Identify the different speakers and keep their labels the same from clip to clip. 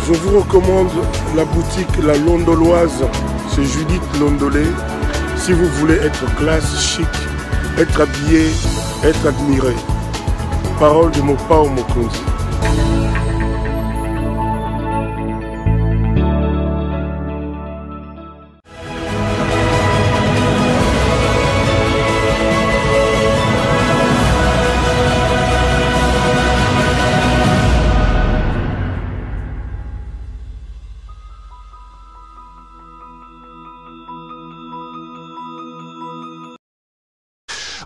Speaker 1: Je vous recommande la boutique La Londoloise chez Judith Londolé. Si vous voulez être classe, chic, être habillé, être admiré. Parole de Mopao Mokonzi.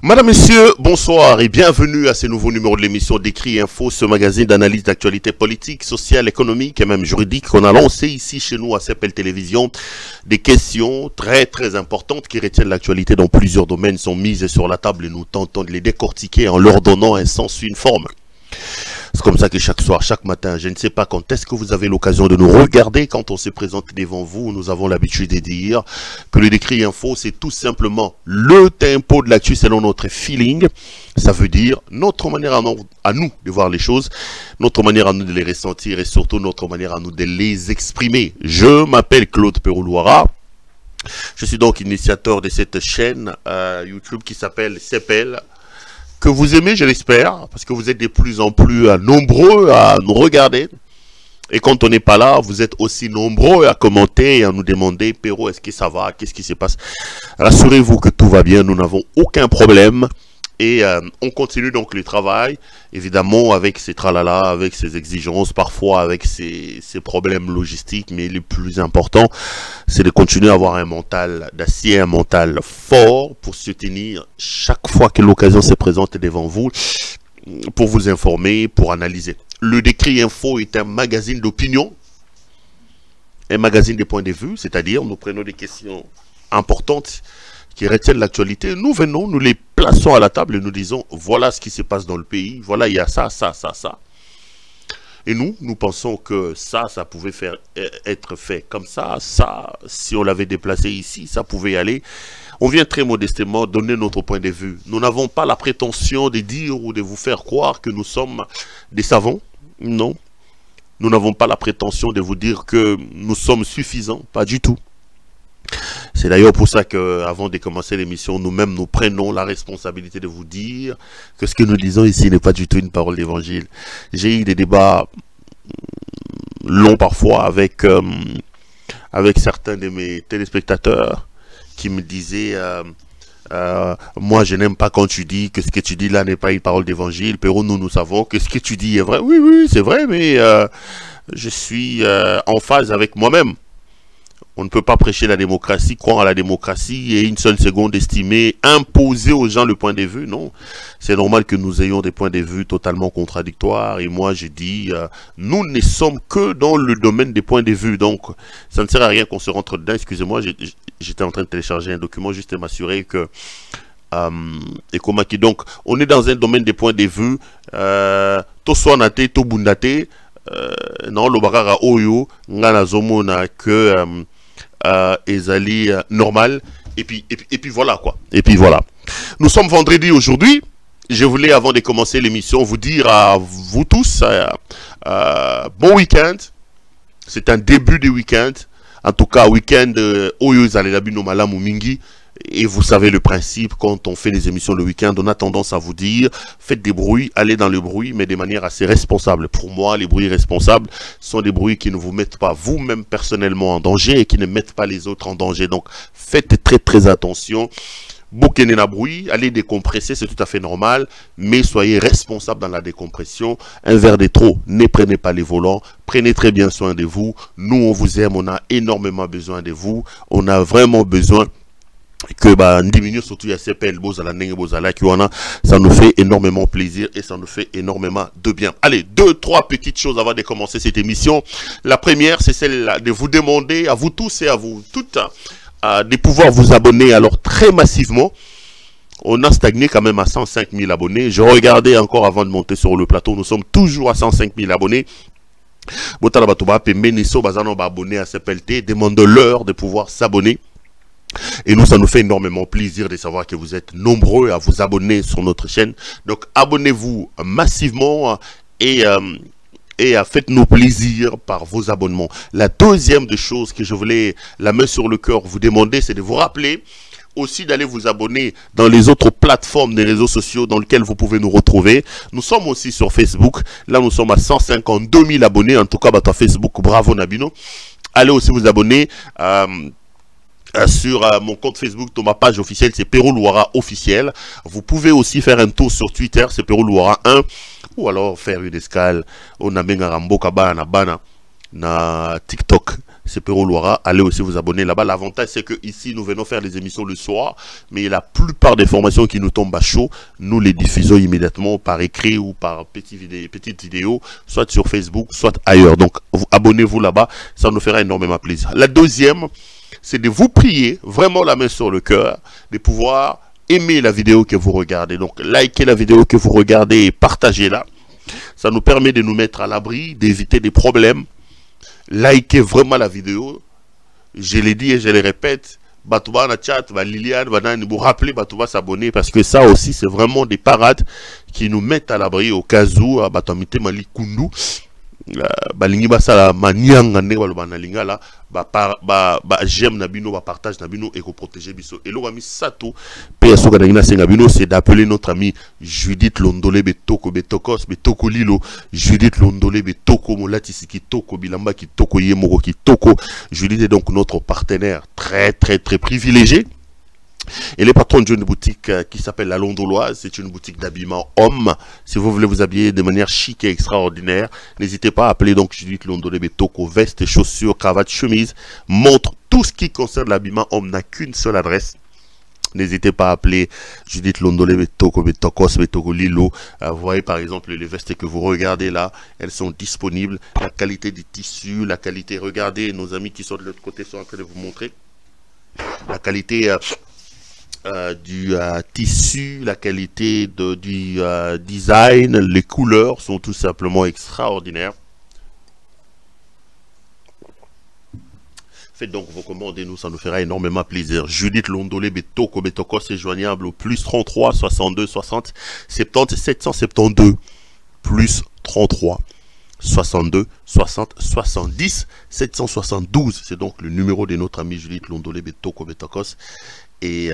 Speaker 2: Madame, Messieurs, bonsoir et bienvenue à ce nouveau numéro de l'émission Décrit Info, ce magazine d'analyse d'actualité politique, sociale, économique et même juridique qu'on a lancé ici chez nous à CPL Télévision. Des questions très importantes qui retiennent l'actualité dans plusieurs domaines sont mises sur la table et nous tentons de les décortiquer en leur donnant un sens, une forme. C'est comme ça que chaque soir, chaque matin, je ne sais pas quand est-ce que vous avez l'occasion de nous regarder quand on se présente devant vous. Nous avons l'habitude de dire que le Décrit Info, c'est tout simplement le tempo de l'actu selon notre feeling. Ça veut dire notre manière à nous de voir les choses, notre manière à nous de les ressentir et surtout notre manière à nous de les exprimer. Je m'appelle Claude Peroulouara. Je suis donc initiateur de cette chaîne YouTube qui s'appelle CPL. Que vous aimez, je l'espère, parce que vous êtes de plus en plus nombreux à nous regarder. Et quand on n'est pas là, vous êtes aussi nombreux à commenter et à nous demander, Péro, est-ce que ça va? Qu'est-ce qui se passe? Rassurez-vous que tout va bien, nous n'avons aucun problème. Et on continue donc le travail, évidemment avec ces tralala, avec ces exigences, parfois avec ces problèmes logistiques. Mais le plus important, c'est de continuer à avoir un mental d'acier, un mental fort pour se tenir chaque fois que l'occasion se présente devant vous, pour vous informer, pour analyser. Le Décrit Info est un magazine d'opinion, un magazine des points de vue, c'est-à-dire nous prenons des questions importantes qui retiennent l'actualité, nous venons, nous les plaçons à la table et nous disons, voilà ce qui se passe dans le pays, voilà, il y a ça. Et nous pensons que ça pouvait être fait comme ça, si on l'avait déplacé ici, ça pouvait y aller. On vient très modestement donner notre point de vue. Nous n'avons pas la prétention de dire ou de vous faire croire que nous sommes des savants, non. Nous n'avons pas la prétention de vous dire que nous sommes suffisants, pas du tout. C'est d'ailleurs pour ça qu'avant de commencer l'émission, nous-mêmes nous prenons la responsabilité de vous dire que ce que nous disons ici n'est pas du tout une parole d'évangile. J'ai eu des débats longs parfois avec certains de mes téléspectateurs qui me disaient moi je n'aime pas quand tu dis que ce que tu dis là n'est pas une parole d'évangile. Péro, nous savons que ce que tu dis est vrai. Oui, c'est vrai, mais je suis en phase avec moi-même. On ne peut pas prêcher la démocratie, croire à la démocratie et une seule seconde estimer, imposer aux gens le point de vue. Non, c'est normal que nous ayons des points de vue totalement contradictoires. Et moi, je dis, nous ne sommes que dans le domaine des points de vue. Donc, ça ne sert à rien qu'on se rentre dedans. Excusez-moi, j'étais en train de télécharger un document juste à m'assurer que... donc, on est dans un domaine des points de vue. To soanate, to bundate. Non, le barara oyo, ngana zomona que... ezali normal et puis voilà quoi. Et puis voilà. Nous sommes vendredi aujourd'hui. Je voulais avant de commencer l'émission vous dire à vous tous bon week-end. C'est un début de week-end. En tout cas week-end oyo ezali labi no malamu mingi. Et vous savez le principe, quand on fait des émissions le week-end, on a tendance à vous dire, faites des bruits, allez dans le bruit, mais de manière assez responsable. Pour moi, les bruits responsables sont des bruits qui ne vous mettent pas vous-même personnellement en danger et qui ne mettent pas les autres en danger. Donc, faites très attention. Bouquenez la bruit, allez décompresser, c'est tout à fait normal, mais soyez responsable dans la décompression. Un verre de trop, ne prenez pas les volants, prenez très bien soin de vous. Nous, on vous aime, on a énormément besoin de vous, on a vraiment besoin que diminue surtout à CPL Bozala Nenge Bozala qui ça nous fait énormément plaisir et ça nous fait énormément de bien. Allez, 2-3 petites choses avant de commencer cette émission. La première, c'est celle de vous demander à vous tous et à vous toutes de pouvoir vous abonner alors très massivement. On a stagné quand même à 105 000 abonnés. Je regardais encore avant de monter sur le plateau, nous sommes toujours à 105 000 abonnés. Botala Batoba Pemeniso Bazano abonné à CPLT, demande-leur de pouvoir s'abonner. Et nous, ça nous fait énormément plaisir de savoir que vous êtes nombreux à vous abonner sur notre chaîne. Donc, abonnez-vous massivement et et faites-nous plaisir par vos abonnements. La deuxième des choses que je voulais, la main sur le cœur, vous demander, c'est de vous rappeler aussi d'aller vous abonner dans les autres plateformes des réseaux sociaux dans lesquels vous pouvez nous retrouver. Nous sommes aussi sur Facebook. Là, nous sommes à 152 000 abonnés. En tout cas, à Facebook, bravo Nabino. Allez aussi vous abonner sur mon compte Facebook, dans ma page officielle, c'est Pero Luara officiel. Vous pouvez aussi faire un tour sur Twitter, c'est Pero Luara 1. Ou alors faire une escale au Namenga Ramboka Bana na TikTok. C'est Pero Luara, allez aussi vous abonner là-bas. L'avantage c'est que ici nous venons faire les émissions le soir, mais la plupart des formations qui nous tombent à chaud, nous les diffusons immédiatement par écrit ou par petite vidéo, soit sur Facebook, soit ailleurs. Donc abonnez-vous là-bas, ça nous fera énormément plaisir. La deuxième, c'est de vous prier, vraiment la main sur le cœur, de pouvoir aimer la vidéo que vous regardez. Donc likez la vidéo que vous regardez et partagez-la. Ça nous permet de nous mettre à l'abri, d'éviter des problèmes. Likez vraiment la vidéo. Je l'ai dit et je le répète. Batouba na chat, Liliane, vous rappelez, Batouba s'abonner parce que ça aussi c'est vraiment des parades qui nous mettent à l'abri au cas où Batomite Mali Kundu. Balingi basala manianga ne walo banalinga la j'aime nabino partage nabino et ko protéger biso et lo ami sato pe asoka dangina senga bino c'est d'appeler notre ami Judith Londolé betoko betokos betoko lilo Judith Londolé betoko molati sikitoko bilamba kitoko yemoko kitoko. Judith est donc notre partenaire très privilégié. Et les patrons d'une boutique qui s'appelle La Londoloise, c'est une boutique d'habillement homme. Si vous voulez vous habiller de manière chic et extraordinaire, n'hésitez pas à appeler donc Judith Londolé Betoko, veste, chaussures, cravate, chemise, montre, tout ce qui concerne l'habillement homme n'a qu'une seule adresse. N'hésitez pas à appeler Judith Londolé Betoko, Betokos, Betoko Lilo. Vous voyez par exemple les vestes que vous regardez là, elles sont disponibles. La qualité des tissus, la qualité, regardez, nos amis qui sont de l'autre côté sont en train de vous montrer. La qualité du tissu, la qualité du design, les couleurs sont tout simplement extraordinaires. Faites donc vos commandes et nous, ça nous fera énormément plaisir. Judith Londolé Betoko Betoko, c'est joignable au plus 33 62 60 70 772 plus 33 62 60 70 772. C'est donc le numéro de notre ami Judith Londolé Betoko Betokos. Et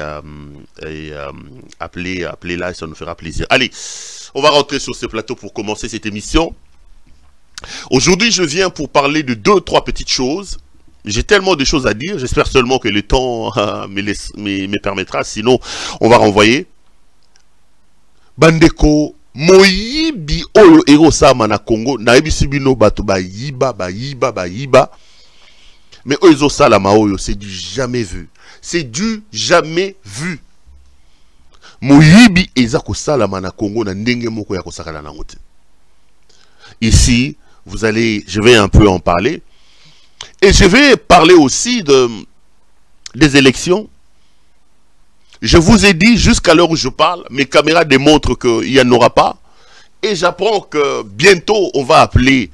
Speaker 2: appelez là et ça nous fera plaisir. Allez, on va rentrer sur ce plateau pour commencer cette émission. Aujourd'hui, je viens pour parler de 2-3 petites choses. J'ai tellement de choses à dire, j'espère seulement que le temps me permettra, sinon on va renvoyer. Bandeko, moyibi oyo ero sama na Congo, na ebisibino bato ba yiba. Mais oyo salama oyo, c'est du jamais vu. C'est du jamais vu. Moyibi ezako salama na Congo na ndenge moko ya kosakala na ngote. Ici, je vais un peu en parler. Et je vais parler aussi des élections. Je vous ai dit jusqu'à l'heure où je parle, mes caméras démontrent qu'il n'y en aura pas. Et j'apprends que bientôt on va appeler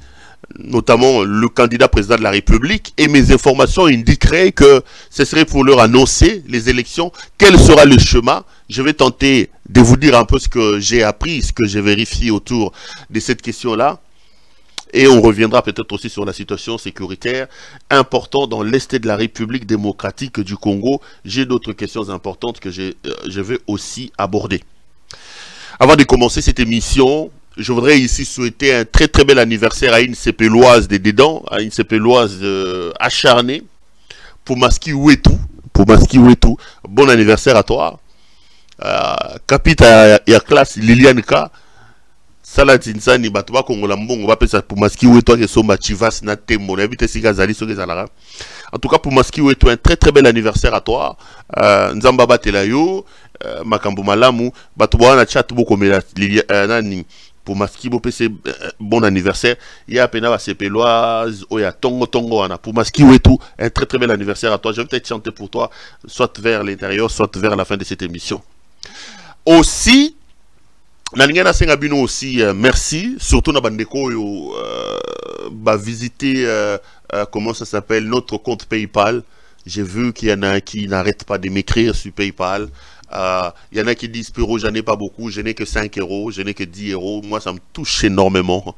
Speaker 2: notamment le candidat président de la République, et mes informations indiqueraient que ce serait pour leur annoncer les élections, quel sera le chemin. Je vais tenter de vous dire un peu ce que j'ai appris, ce que j'ai vérifié autour de cette question-là, et on reviendra peut-être aussi sur la situation sécuritaire importante dans l'Est de la République démocratique du Congo. J'ai d'autres questions importantes que je vais aussi aborder. Avant de commencer cette émission, je voudrais ici souhaiter un très bel anniversaire à une Sépéloise de dedans, à une Sépéloise acharnée, Poumaski Wetu. Bon anniversaire à toi. Capita ya classe Liliane Ka. Salatinsani Batuba Kongola Mbongo va penser Poumaski Wetu qui sont Chivas na Tembo. En tout cas, Poumaski Wetu, un très bel anniversaire à toi. Nzamba Batelayo, Makambo Malamu, Batuba na chat beaucoup mais nani. Pour Maski Bopé, bon anniversaire. Il y a Pena Sépéloise, il y a Tongo Ana. Pour Maski Wetu, un très bel anniversaire à toi. Je vais peut-être chanter pour toi, soit vers l'intérieur, soit vers la fin de cette émission. Aussi, Nalingana Sengabino aussi, merci. Surtout na Bandeko, va visiter, comment ça s'appelle, notre compte PayPal. J'ai vu qu'il y en a qui n'arrêtent pas de m'écrire sur PayPal. Il y en a qui disent Pero, j'en ai pas beaucoup, je n'ai que 5 euros, je n'ai que 10 euros. Moi, ça me touche énormément.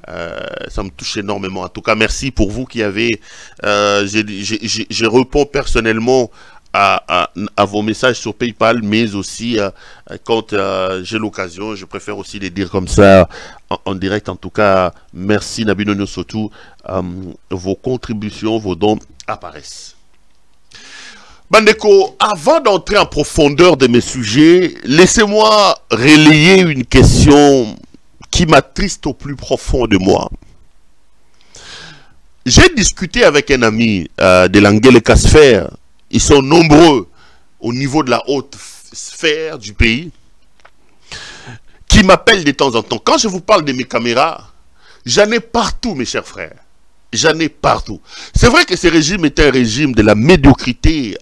Speaker 2: Ça me touche énormément. En tout cas, merci pour vous qui avez... je réponds personnellement à vos messages sur PayPal, mais aussi quand j'ai l'occasion, je préfère aussi les dire comme ça en direct. En tout cas, merci Nabino Nyosotou. Vos contributions, vos dons apparaissent. Bandeko, avant d'entrer en profondeur de mes sujets, laissez-moi relayer une question qui m'attriste au plus profond de moi. J'ai discuté avec un ami de l'Angelika Sphère. Ils sont nombreux au niveau de la haute sphère du pays qui m'appellent de temps en temps. Quand je vous parle de mes caméras, j'en ai partout, mes chers frères. J'en ai partout. C'est vrai que ce régime est un régime de la médiocrité.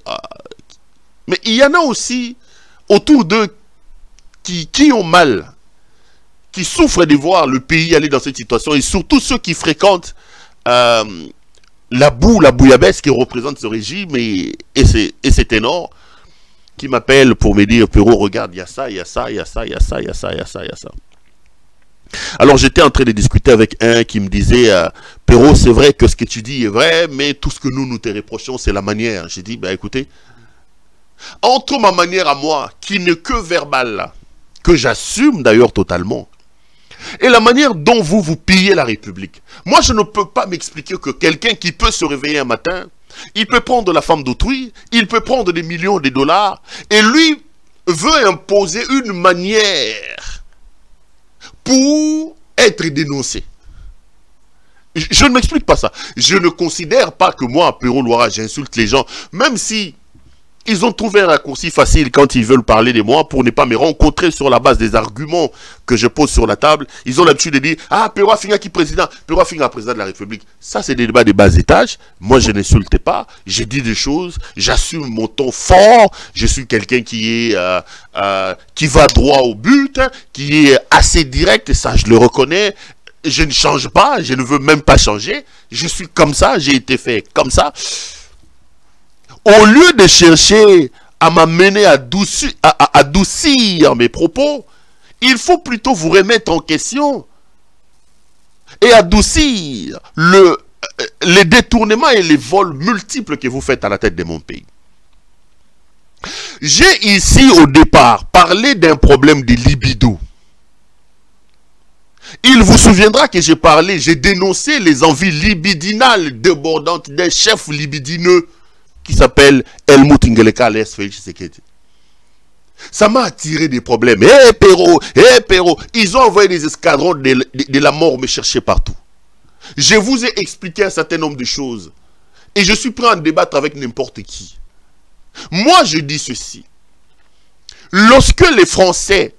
Speaker 2: Mais il y en a aussi autour d'eux qui ont mal, qui souffrent de voir le pays aller dans cette situation. Et surtout ceux qui fréquentent la bouillabaisse qui représente ce régime et c'est énorme. Qui m'appellent pour me dire, Perrault, regarde, il y a ça, il y a ça, il y a ça, il y a ça, il y a ça, il y a ça, il y a ça. Alors j'étais en train de discuter avec un qui me disait Perrault, c'est vrai que ce que tu dis est vrai, mais tout ce que nous te reprochons, c'est la manière. J'ai dit, ben écoutez, entre ma manière à moi, qui n'est que verbale, que j'assume d'ailleurs totalement, et la manière dont vous pillez la République. Moi, je ne peux pas m'expliquer que quelqu'un qui peut se réveiller un matin, il peut prendre la femme d'autrui, il peut prendre des millions de dollars, et lui veut imposer une manière pour être dénoncé. Je ne m'explique pas ça. Je ne considère pas que moi, Perrault Loira, j'insulte les gens, même si ils ont trouvé un raccourci facile quand ils veulent parler de moi pour ne pas me rencontrer sur la base des arguments que je pose sur la table. Ils ont l'habitude de dire « Ah, Perrault Finga qui président, Perrault Finga président de la République. » Ça, c'est des débats de bas étage. Moi, je n'insulte pas. J'ai dit des choses. J'assume mon ton fort. Je suis quelqu'un qui va droit au but, qui est assez direct, et ça, je le reconnais. Je ne change pas. Je ne veux même pas changer. Je suis comme ça. J'ai été fait comme ça. Au lieu de chercher à m'amener à adoucir mes propos, il faut plutôt vous remettre en question et adoucir les détournements et les vols multiples que vous faites à la tête de mon pays. J'ai ici au départ parlé d'un problème de libido. Il vous souviendra que j'ai dénoncé les envies libidinales débordantes d'un chef libidineux qui s'appelle Helmut Ngeleka alias Félix Tshisekedi. Ça m'a attiré des problèmes. Perrault, ils ont envoyé des escadrons de la mort me chercher partout. Je vous ai expliqué un certain nombre de choses. Et je suis prêt à en débattre avec n'importe qui. Moi, je dis ceci. Lorsque les Français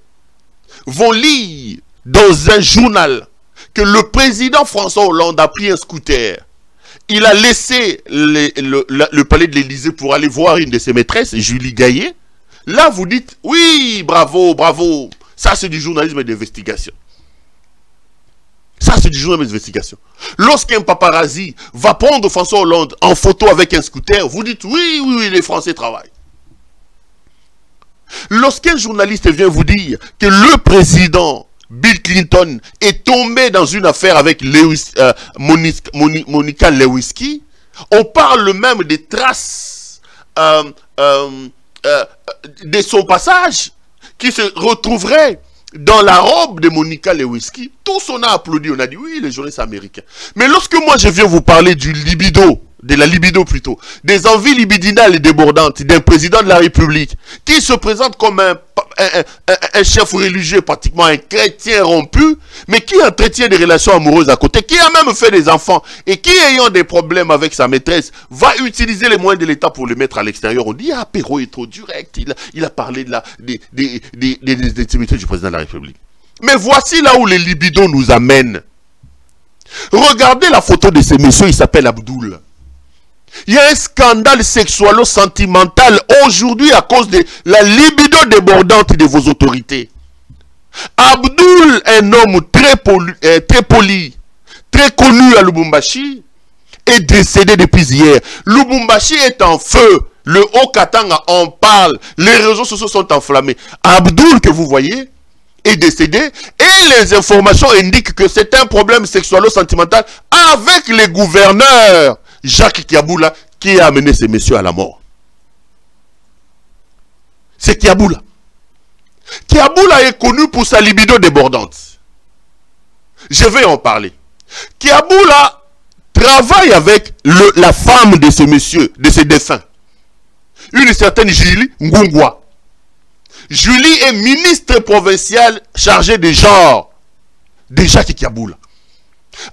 Speaker 2: vont lire dans un journal que le président François Hollande a pris un scooter, il a laissé le palais de l'Élysée pour aller voir une de ses maîtresses, Julie Gaillet. Là, vous dites, oui, bravo, bravo. Ça, c'est du journalisme d'investigation. Ça, c'est du journalisme d'investigation. Lorsqu'un paparazzi va prendre François Hollande en photo avec un scooter, vous dites, oui, oui, oui, les Français travaillent. Lorsqu'un journaliste vient vous dire que le président Bill Clinton est tombé dans une affaire avec Monica Lewinsky, on parle même des traces de son passage qui se retrouverait dans la robe de Monica Lewinsky. Tous on a applaudi, on a dit oui, les journalistes américains. Mais lorsque moi je viens vous parler du libido, de la libido plutôt, des envies libidinales et débordantes d'un président de la République qui se présente comme un chef religieux, pratiquement un chrétien rompu, mais qui entretient des relations amoureuses à côté, qui a même fait des enfants et qui, ayant des problèmes avec sa maîtresse, va utiliser les moyens de l'État pour les mettre à l'extérieur. On dit, ah, Perrault est trop direct, il a parlé des intimités du président de la République. Mais voici là où les libidos nous amènent. Regardez la photo de ce monsieur, il s'appelle Abdoul. Il y a un scandale sexualo-sentimental aujourd'hui à cause de la libido débordante de vos autorités. Abdoul, un homme très poli, très connu à Lubumbashi, est décédé depuis hier. Lubumbashi est en feu. Le Haut-Katanga en parle. Les réseaux sociaux sont enflammés. Abdoul, que vous voyez, est décédé et les informations indiquent que c'est un problème sexualo-sentimental avec les gouverneurs Jacques Kiaboula qui a amené ces messieurs à la mort. C'est Kiaboula. Kiaboula est connu pour sa libido débordante. Je vais en parler. Kiaboula travaille avec la femme de ce monsieur, de ce défunt. Une certaine Julie Ngungwa. Julie est ministre provinciale chargée des genres de Jacques Kiaboula.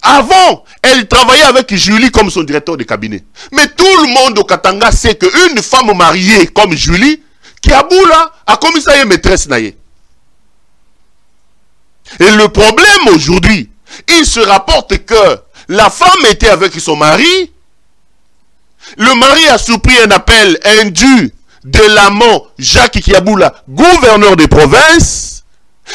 Speaker 2: Avant, elle travaillait avec Julie comme son directeur de cabinet. Mais tout le monde au Katanga sait qu'une femme mariée comme Julie, Kiaboula a commis ça une maîtresse naïe. Et le problème aujourd'hui, il se rapporte que la femme était avec son mari. Le mari a surpris un appel indu de l'amant Jacques Kiaboula, gouverneur de province.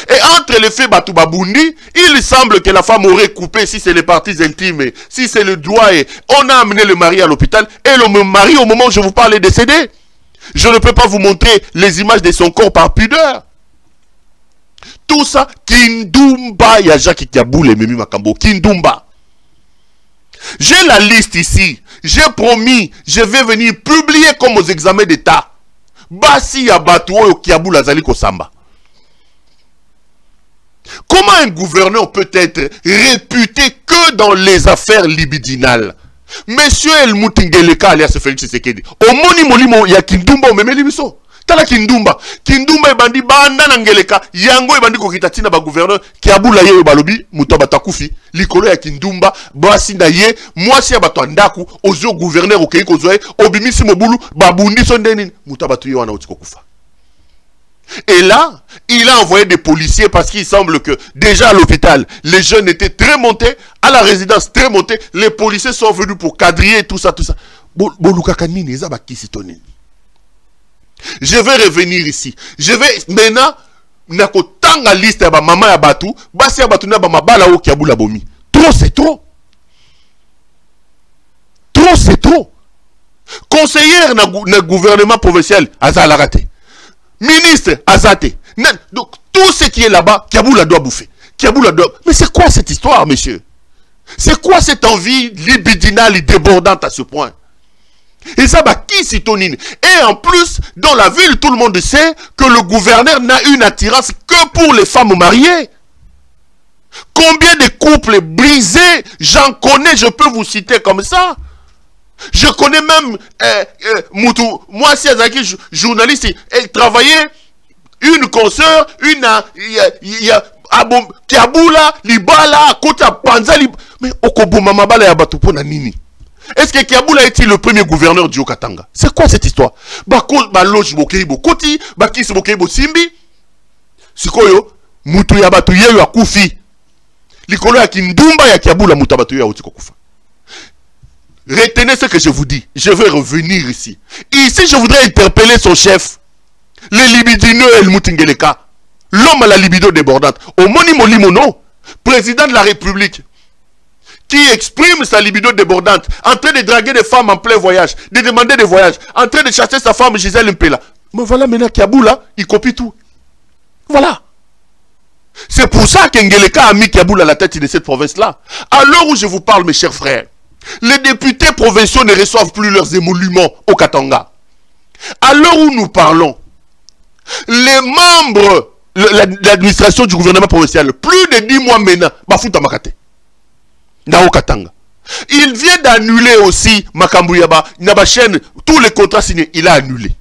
Speaker 2: Et entre les faits Batoubabundi, il semble que la femme aurait coupé, si c'est les parties intimes, si c'est le doigt, et on a amené le mari à l'hôpital. Et le mari, au moment où je vous parle, est décédé. Je ne peux pas vous montrer les images de son corps par pudeur. Tout ça, Kindumba, ya Jacques Kiaboula et Mimi Makambo. Kindumba. J'ai la liste ici. J'ai promis, je vais venir publier comme aux examens d'État. Basi ya Batouo Kiaboula Zali Kosamba. Comment un gouverneur peut être réputé que dans les affaires libidinales? Monsieur El Moutingeleka alias Félix Tshisekedi. Omoni molimo ya Kindumba omemeli biso. Tala Kindumba. Kindumba ebandi banda na Ngeleka. Yango ebandi kokita tina ba gouverneur Kiaboula ye balobi mutaba takufi. Likolo ya Kindumba basi na ye mwasi ya bato ndaku ozo gouverneur okei kozoe obimisi mobulu babundi sondeni mutaba tuye wana otiko kufa. Et là, il a envoyé des policiers parce qu'il semble que déjà à l'hôpital, les jeunes étaient très montés, à la résidence très montés, les policiers sont venus pour quadriller tout ça, tout ça. Je vais revenir ici. Je vais maintenant, nakotanga liste ya ba maman ya batu, basi ya batu na ba mabala o Kiaboula bomi. Trop c'est trop. Trop c'est trop. Conseillère na gouvernement provincial, azala raté. Ministre Azate. Donc, tout ce qui est là-bas, Kiaboula doit bouffer. Kiaboula doit... Mais c'est quoi cette histoire, monsieur? C'est quoi cette envie libidinale et débordante à ce point? Et ça, bah, qui s'y tonine? Et en plus, dans la ville, tout le monde sait que le gouverneur n'a une attirance que pour les femmes mariées. Combien de couples brisés, j'en connais, je peux vous citer comme ça. Je connais même Moutou, moi si Azaki journaliste, elle travaillait une consoeur, Kiaboula, Libala, Kota Panza, mais Okobuma Mabala ya Batupona Nini. Est-ce que Kiaboula est-il le premier gouverneur du Haut-Katanga? C'est quoi cette histoire? Baloge Bokeibo Koti, Bakis Bokeibo Simbi, Sikoyo, Moutou ya Batu Yeyo Akufi, Likolo ya Kindumba ya Kiaboula Moutabatu ya Otiko Kufa. Retenez ce que je vous dis. Je vais revenir ici. Ici, je voudrais interpeller son chef. Le libidineux El Moutingeleka. L'homme à la libido débordante. Omoni Molimono, président de la République, qui exprime sa libido débordante, en train de draguer des femmes en plein voyage, de demander des voyages, en train de chasser sa femme Gisèle Mpela. Mais voilà maintenant Kiaboula, il copie tout. Voilà. C'est pour ça qu'Ngeleka a mis Kiaboula à la tête de cette province-là. À l'heure où je vous parle, mes chers frères, les députés provinciaux ne reçoivent plus leurs émoluments au Katanga. À l'heure où nous parlons, les membres de l'administration du gouvernement provincial, plus de 10 mois maintenant, Bafuta Makate, au Katanga. Il vient d'annuler aussi Makambouyaba, Nabachen, tous les contrats signés, il a annulé.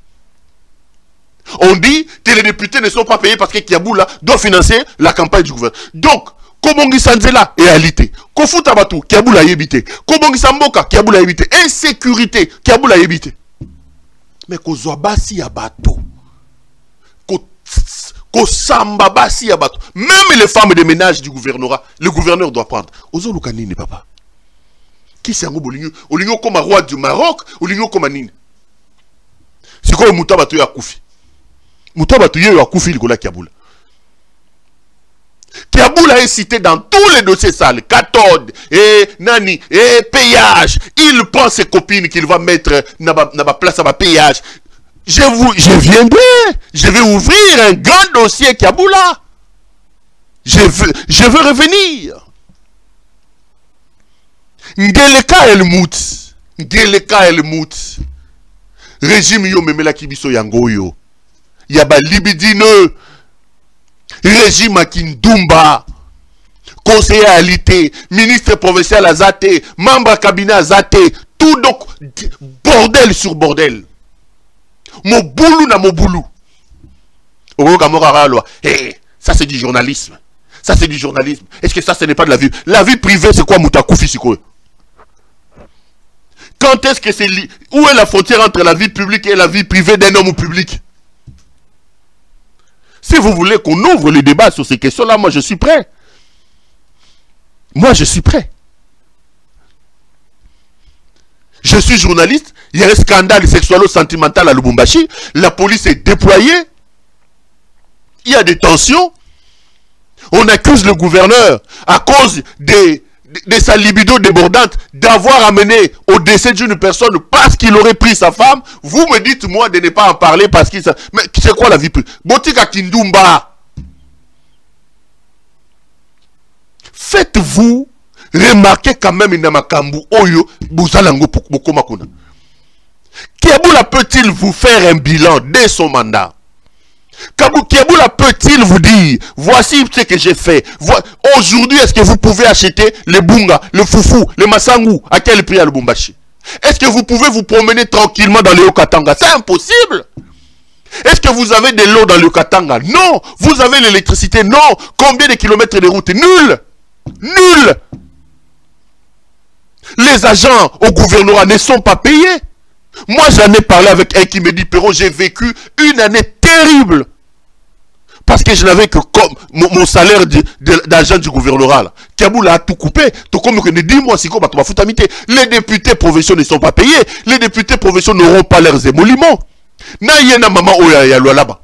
Speaker 2: On dit que les députés ne sont pas payés parce que Kiaboula doit financer la campagne du gouvernement. Donc, Kobongi Sanzela, réalité. Kofuta Batu, Kiaboula yébité. Kobongi Samboka, Kiaboula yébité. Insécurité, Kiaboula yébité. Mais Kozwabasi Yabato. Kosambabasi Yabato. Même les femmes de ménage du gouvernorat, le gouverneur doit prendre. Ozolo Kanini, papa. Qui c'est un bolingo? Olingo comme roi du Maroc, Olingo comme Nini. C'est quoi Moutabato Yakoufi? Moutabato Yakoufi, Nicolas Kiaboula. Kiaboula est cité dans tous les dossiers sales, cathode, et nani, et péage. Il prend ses copines qu'il va mettre dans la place à ma péage. Je viendrai, je vais ouvrir un grand dossier Kiaboula. Je veux revenir. Ngeleka el mout. Régime yo memela kibiso yango yo. Yaba libidineux. Régime Kindumba. Conseiller à l'ité, ministre provincial à Zate, membre à cabinet à Zate, tout donc bordel sur bordel. Mon boulou na mon boulou. Hey, ça c'est du journalisme. Ça c'est du journalisme. Est-ce que ça ce n'est pas de la vie? La vie privée c'est quoi Moutakou Fisiko? Quand est-ce que c'est... Où est la frontière entre la vie publique et la vie privée d'un homme public? Si vous voulez qu'on ouvre le débat sur ces questions-là, moi je suis prêt. Moi, je suis prêt. Je suis journaliste. Il y a un scandale sexualo-sentimental à Lubumbashi. La police est déployée. Il y a des tensions. On accuse le gouverneur à cause de sa libido débordante d'avoir amené au décès d'une personne parce qu'il aurait pris sa femme. Vous me dites, moi, de ne pas en parler parce qu'il... Mais c'est quoi la vie privée? Botika Kindumba. Faites-vous remarquer quand même Inamakambu Oyo Bouzalango Bokomakuna. Kiaboula peut-il vous faire un bilan dès son mandat? Kiaboula peut-il vous dire voici ce que j'ai fait? Aujourd'hui, est-ce que vous pouvez acheter les bunga, le foufou, le masangu à quel prix à Lubumbashi? Est-ce que vous pouvez vous promener tranquillement dans le Haut-Katanga? C'est impossible. Est-ce que vous avez de l'eau dans le Katanga? Non. Vous avez l'électricité? Non. Combien de kilomètres de route? Nul. Nul. Les agents au gouvernorat ne sont pas payés. Moi, j'en ai parlé avec un qui me dit, Perron, j'ai vécu une année terrible. Parce que je n'avais que comme mon salaire d'agent du gouvernorat. Kaboul a tout coupé. Tout comme que ne dis-moi si comment tu vas foutre amitié. Les députés provinciaux ne sont pas payés. Les députés provinciaux n'auront pas leurs émoluments. Naïena maman Oya là-bas.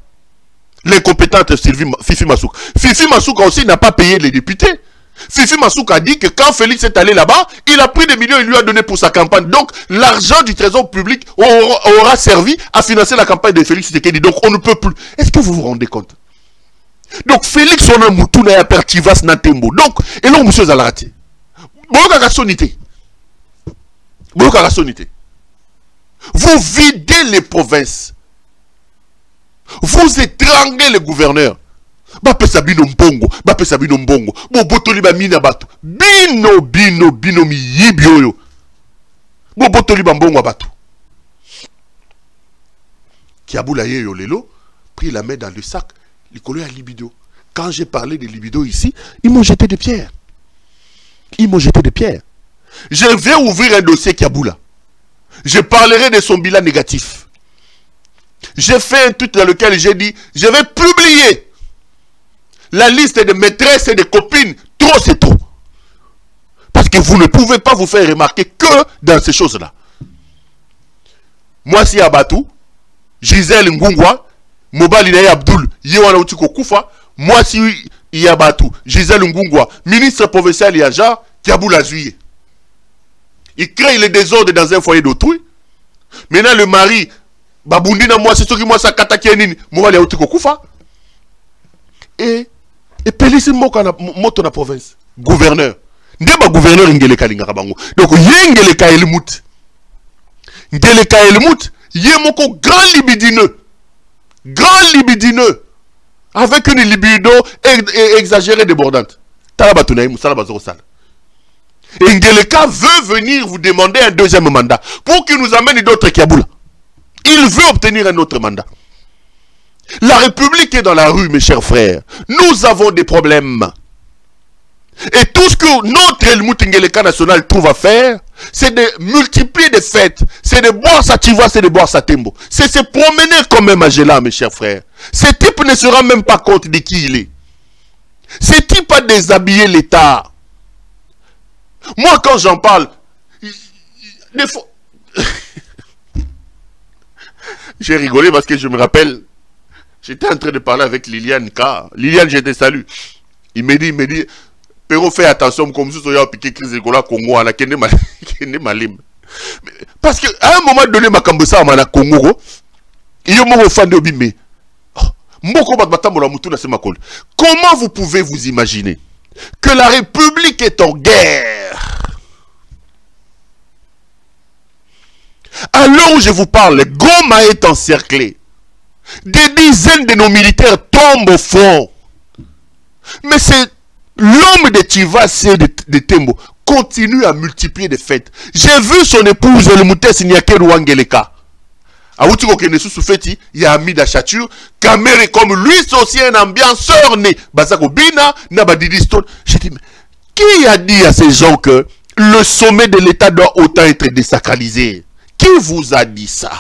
Speaker 2: L'incompétente Fifi Massouk. Fifi Massouk aussi n'a pas payé les députés. Fifi Massouk a dit que quand Félix est allé là-bas, il a pris des millions et lui a donné pour sa campagne. Donc, l'argent du trésor public aura servi à financer la campagne de Félix Tshisekedi. Donc, on ne peut plus. Est-ce que vous vous rendez compte? Donc, Félix, on a moutou na Pertivas Natembo. Donc, et là, monsieur Zalarati. Vous videz les provinces. Vous étranglez les gouverneurs. Bape Sabino Mbongo, Bape Sabino Mbongo, Bobotoli ba mina bato. Bino mi yibioyo. Bobotoli ba mbongo bato. Kiaboula yo lelo, pris la main dans le sac, il collait à libido. Quand j'ai parlé de libido ici, ils m'ont jeté des pierres. Je vais ouvrir un dossier Kiaboula. Je parlerai de son bilan négatif. J'ai fait un tweet dans lequel j'ai dit, je vais publier la liste de maîtresses et de copines. Trop, c'est trop. Parce que vous ne pouvez pas vous faire remarquer que dans ces choses-là. Moi, si Abatou, Gisèle Ngungwa, Mobali Naye Abdul, Yewana Utiko Koufa, moi, si Yabatou, Gisèle Ngungwa, ministre provincial Yaja, Kiaboula Zuye. Il crée les désordres dans un foyer d'autrui. Maintenant, le mari, Babundina, moi, c'est ce qui moi, ça katakienini, Mobali Utiko Koufa. Et Pélissi moto na province. Gouverneur. Ndeba gouverneur Ngeleka Lingarabango. Donc, Ngeleka Elmout. Ngeleka Elmout, Yemoko grand libidineux. Grand libidineux. Avec une libido exagérée débordante. Talabatunaïm, Salabazorosal. Et Ngeleka veut venir vous demander un deuxième mandat. Pour qu'il nous amène d'autres Kiaboula. Il veut obtenir un autre mandat. La République est dans la rue, mes chers frères. Nous avons des problèmes. Et tout ce que notre Helmut Ngeleka national trouve à faire, c'est de multiplier des fêtes. C'est de boire sa tiva, c'est de boire sa tembo. C'est se promener comme un Magella, mes chers frères. Ce type ne se rend même pas compte de qui il est. Ce type a déshabillé l'État. Moi, quand j'en parle, des fois... J'ai rigolé parce que je me rappelle... J'étais en train de parler avec Liliane K. Liliane, je te salue. Il me dit, Perron, fais attention, comme si tu as piqué crise de Congo, à la Kende Malim. Parce qu'à un moment donné, ma Kambosa, à Congo, il y a un fan de Bimé. Comment vous pouvez vous imaginer que la République est en guerre? À l'heure où je vous parle, Goma est encerclé. Des dizaines de nos militaires tombent au front. Mais c'est l'homme de Tivas et de Tembo continue à multiplier des fêtes. J'ai vu son épouse, le Moutès Nyakeru Wangeleka. Il y a Amida Chatur, Kamere comme lui, c'est aussi un ambianceur né. Bazako Bina, Nabadidi Stone. J'ai dit, mais qui a dit à ces gens que le sommet de l'État doit autant être désacralisé? Qui vous a dit ça?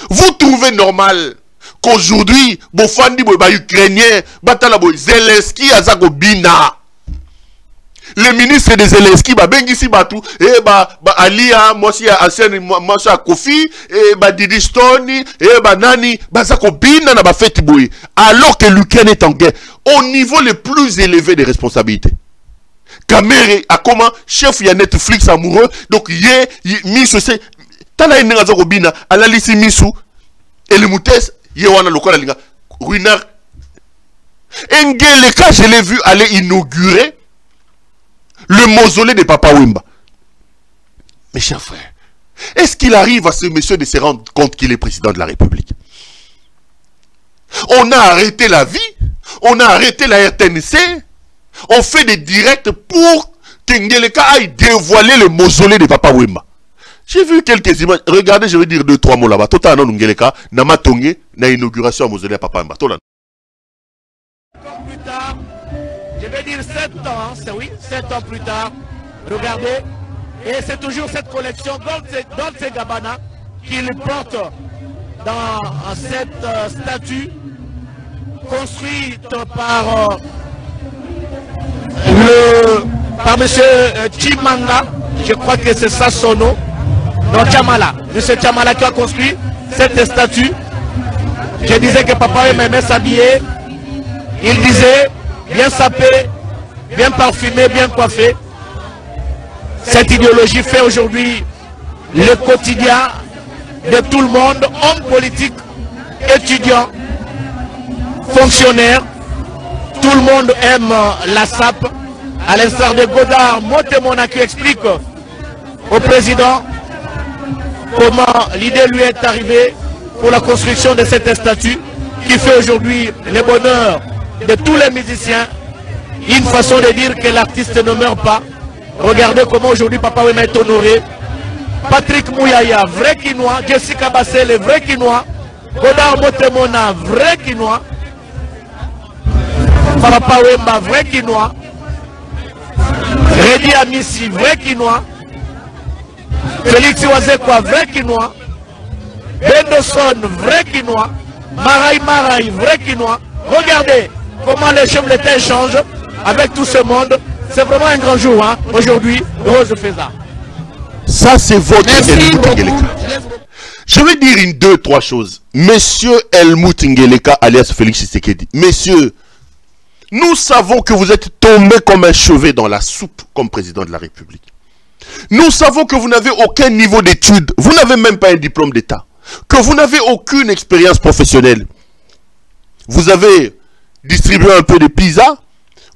Speaker 2: Vous trouvez normal qu'aujourd'hui, Bofandi Boba ukrainien, Batala Boy Zelensky Azako Bina, le ministre de Zelensky, Bengisi Batou, et Alia, moi aussi, Asen, moi Kofi, et Didi Stone, et Nani, Bazako Bina, n'a pas fait Boy, alors que l'Ukraine est en guerre, au niveau le plus élevé des responsabilités. Kamere a comment chef ya Netflix amoureux, donc Misu c'est tala ina Azako Bina, ala lisi Misu, et le Moutès, Yewana Lokola Linga, Ruinard. Ngeleka, je l'ai vu aller inaugurer le mausolée de Papa Wemba. Mes chers frères, est-ce qu'il arrive à ce monsieur de se rendre compte qu'il est président de la République? On a arrêté la vie, on a arrêté la RTNC, on fait des directs pour que Ngeleka aille dévoiler le mausolée de Papa Wemba. J'ai vu quelques images. Regardez, je vais dire 2-3 mots là-bas. Tota non Ngeleka, Nama Tongue, na inauguration à mausolée à Papa Wemba. Encore
Speaker 3: plus tard, je vais dire 7 ans, c'est oui, 7 ans plus tard, regardez, et c'est toujours cette collection Dolce Gabbana qu'il porte dans cette statue construite par monsieur Chimanga, je crois que c'est ça son nom, non Chamala, monsieur Chamala qui a construit cette statue. Je disais que papa aimait s'habiller, il disait bien sapé, bien parfumé, bien coiffé. Cette idéologie fait aujourd'hui le quotidien de tout le monde, hommes politiques, étudiants, fonctionnaires. Tout le monde aime la SAP, à l'instar de Godard Motemona qui explique au président comment l'idée lui est arrivée pour la construction de cette statue qui fait aujourd'hui le bonheur de tous les musiciens. Une façon de dire que l'artiste ne meurt pas. Regardez comment aujourd'hui Papa Wemba est honoré. Patrick Mouyaya, vrai Quinois. Jessica Bassel, vrai Quinois. Godard Motemona, vrai Quinois. Papa Wemba, vrai Quinois. Redi Amissi, vrai Quinois. Félix Wazekwa, vrai Quinois. Bendoson, vrai Quinois. Marai, vrai Quinois. Regardez comment les chefs d'État changent avec tout ce monde. C'est vraiment un grand jour, hein, aujourd'hui, Rose Feza.
Speaker 2: Ça, c'est votre Helmut Ngeleka. Je vais dire une, 2, 3 choses. Monsieur Helmut Ngeleka, alias Félix Tshisekedi. Messieurs, nous savons que vous êtes tombé comme un chevet dans la soupe comme président de la République. Nous savons que vous n'avez aucun niveau d'études. Vous n'avez même pas un diplôme d'État. Que vous n'avez aucune expérience professionnelle. Vous avez distribué un peu de pizza.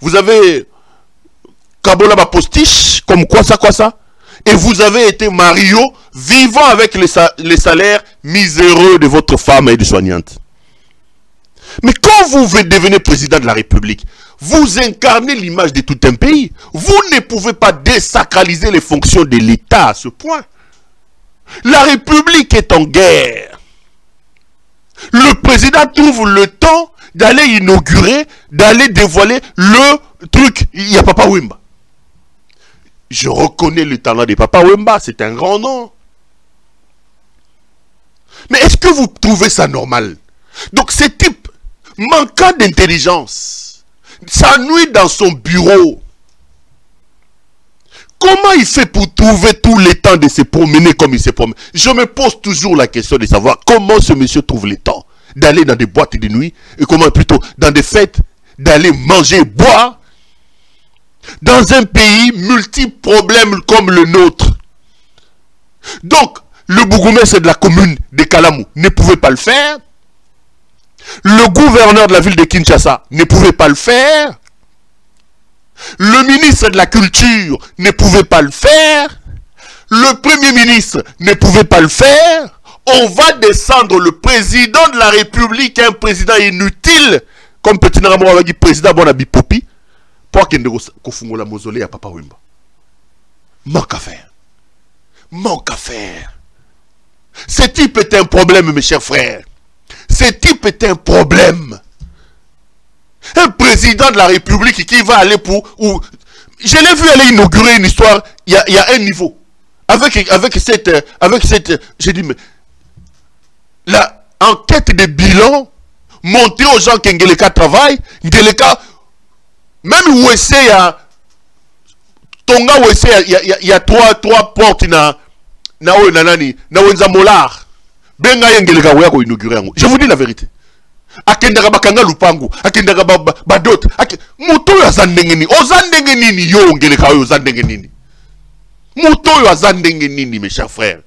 Speaker 2: Vous avez Kabola postiche, comme quoi ça. Et vous avez été Mario, vivant avec les salaires miséreux de votre femme et de soignante. Mais quand vous devenez président de la République, vous incarnez l'image de tout un pays. Vous ne pouvez pas désacraliser les fonctions de l'État à ce point. La République est en guerre. Le président trouve le temps d'aller inaugurer, d'aller dévoiler le truc. Il y a Papa Wemba. Je reconnais le talent de Papa Wemba, c'est un grand nom. Mais est-ce que vous trouvez ça normal? Donc ce type, manquant d'intelligence, s'ennuie dans son bureau. Comment il fait pour trouver tout le temps de se promener comme il se promène? Je me pose toujours la question de savoir comment ce monsieur trouve le temps d'aller dans des boîtes de nuit, et comment plutôt dans des fêtes, d'aller manger et boire, dans un pays multi-problèmes comme le nôtre. Donc, le bourgmestre de la commune de Kalamou ne pouvait pas le faire. Le gouverneur de la ville de Kinshasa ne pouvait pas le faire. Le ministre de la Culture ne pouvait pas le faire. Le Premier ministre ne pouvait pas le faire. On va descendre le président de la République, un président inutile, comme Petit Naramour avait dit, président Bonabi Popi, pour qu'il ne confonde la mausolée à Papa Wimba. Manque à faire. Manque à faire. Ce type est un problème, mes chers frères. Ce type est un problème. Un président de la République qui va aller pour... Je l'ai vu aller inaugurer une histoire, il y a un niveau. Avec cette... J'ai dit, mais... La enquête de bilan, montrer aux gens qu'Ngeleka travaille, Ngeleka... Même où il y a... Tonga où il y a trois portes na Wenza Molar. Je vous dis la vérité. Akendaka bakanga lupangu, akendaka badot, muto yo azandenge nini yo ngeleka yo azandenge nini. Muto yo azandenge nini mes chers frères.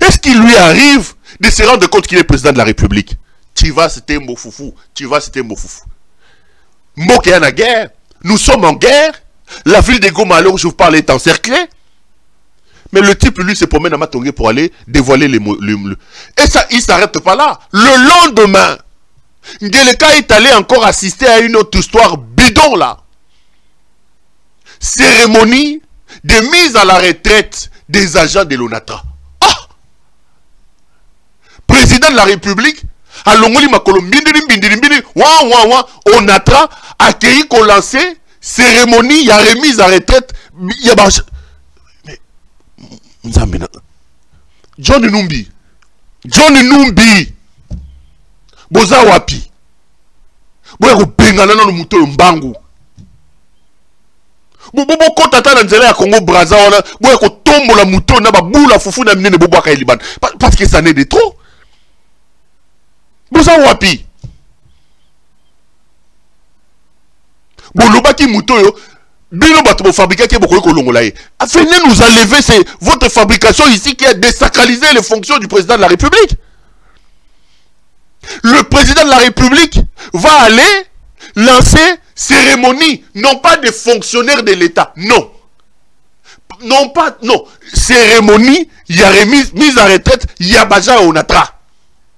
Speaker 2: Est-ce qu'il lui arrive de se rendre compte qu'il est président de la République? Tu vas c'était un foufou, tu vas c'était un foufou. Moke en a guerre, nous sommes en guerre, la ville de Goma alors je vous parle est encerclée. Mais le type, lui, se promène à Matongé pour aller dévoiler les mots. Et ça, il ne s'arrête pas là. Le lendemain, Ngeleka est allé encore assister à une autre histoire bidon, là. Cérémonie de mise à la retraite des agents de l'ONATRA. Ah! Président de la République, à Longoli Makolo, ONATRA, accueilli qu'on lançait, cérémonie, il y a remise à retraite, il y a... John Numbi Boza wapi boya ko bengana na muto mbangu bobo kota ta na nzela ya Congo Brazza wana boya ko tombola muto na babula fufu na minene bobo aka Liban parce que ça n'est de trop. Boza wapi bolobaki muto yo Bino bato fabriquer qui beaucoup venez nous enlever votre fabrication ici qui a désacralisé les fonctions du président de la République. Le président de la République va aller lancer cérémonie, non pas des fonctionnaires de l'État, non. Non pas, non. Cérémonie, il y a mise à retraite, il y a Baja Onatra.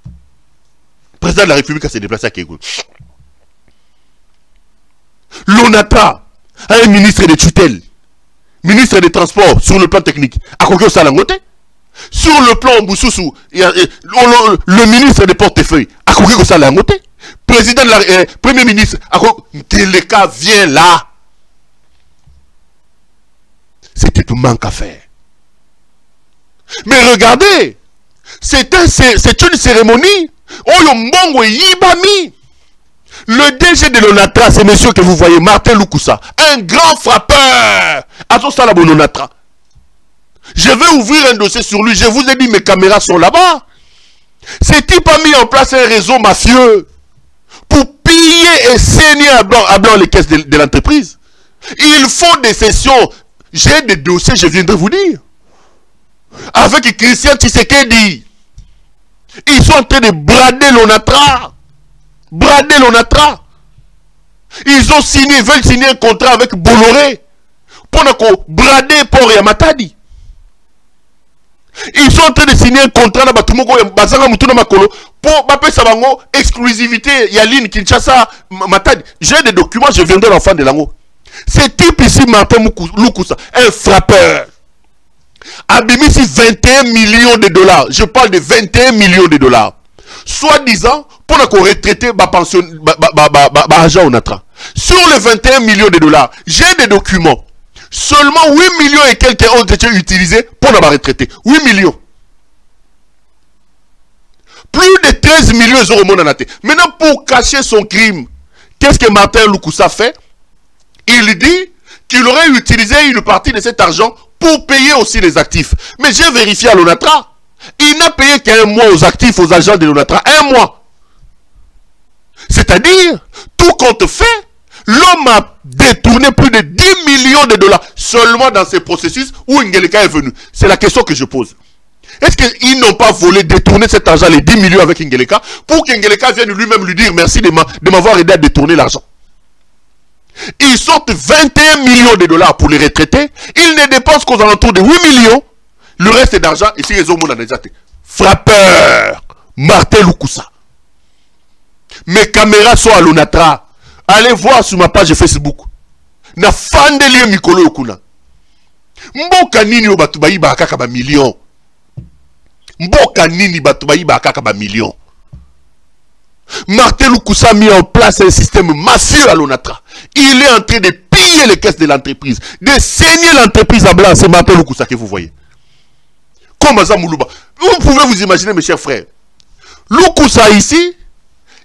Speaker 2: Le président de la République a se déplacé à Kégoul. L'Onatra. Un ministre de tutelle, ministre des Transports sur le plan technique, à quoi ça l'a noté? Sur le plan Boussoussou, le ministre des portefeuilles, à quoi ça l'a noté? Président de la Premier ministre, à quoi le cas vient là? C'était tout manque à faire. Mais regardez, c'est une cérémonie. Oh yombongo yibami. Le DG de l'ONATRA, c'est monsieur que vous voyez, Martin Lukusa, un grand frappeur. l'ONATRA. Je vais ouvrir un dossier sur lui. Je vous ai dit, mes caméras sont là-bas. Ce type a mis en place un réseau mafieux pour piller et saigner à blanc les caisses de l'entreprise. Ils font des sessions. J'ai des dossiers, je viendrai vous dire. Avec Christian Tshisekedi. Ils sont en train de brader l'ONATRA. Brader l'ONATRA. Ils ont signé, ils veulent signer un contrat avec Bolloré pour brader Port Yamatadi. Ils sont en train de signer un contrat pour exclusivité Yaline Kinshasa Matadi. J'ai des documents, je viendrai l'enfant de l'ango. Ce type ici, Martin Lukusa, un frappeur, a mis ici 21 millions de dollars. Je parle de 21 millions de dollars. Soi-disant, pour retraiter agent ONATRA. Sur les 21 millions de dollars, j'ai des documents. Seulement 8 millions et quelques ont été utilisés pour la retraiter. 8 millions. Plus de 13 millions d'euros au monde. Maintenant, pour cacher son crime, qu'est-ce que Martin Lukusa fait? Il dit qu'il aurait utilisé une partie de cet argent pour payer aussi les actifs. Mais j'ai vérifié à l'ONATRA. Il n'a payé qu'un mois aux actifs, aux agents de l'ONATRA. Un mois. C'est-à-dire, tout compte fait, l'homme a détourné plus de 10 millions de dollars seulement dans ces processus où Ngeleka est venu. C'est la question que je pose. Est-ce qu'ils n'ont pas volé, détourné cet argent, les 10 millions avec Ngeleka, pour qu'Ngeleka vienne lui-même lui dire merci de m'avoir aidé à détourner l'argent? Ils sortent 21 millions de dollars pour les retraités. Ils ne dépensent qu'aux alentours de 8 millions. Le reste d'argent, ici, ils ont mon anexaté. Frappeur, Martin Lukusa. Mes caméras sont à l'Onatra. Allez voir sur ma page Facebook. Na fandeli mikolo yokuna. Mboka nini o batu bayiba kaka ba million. Mboka nini batu bayiba kaka ba million. Martin Lukusa a mis en place un système massif à l'Onatra. Il est en train de piller les caisses de l'entreprise, de saigner l'entreprise à blanc. C'est Martin Lukusa que vous voyez. Comme ça, Moulouba. Vous pouvez vous imaginer, mes chers frères. Lukusa ici,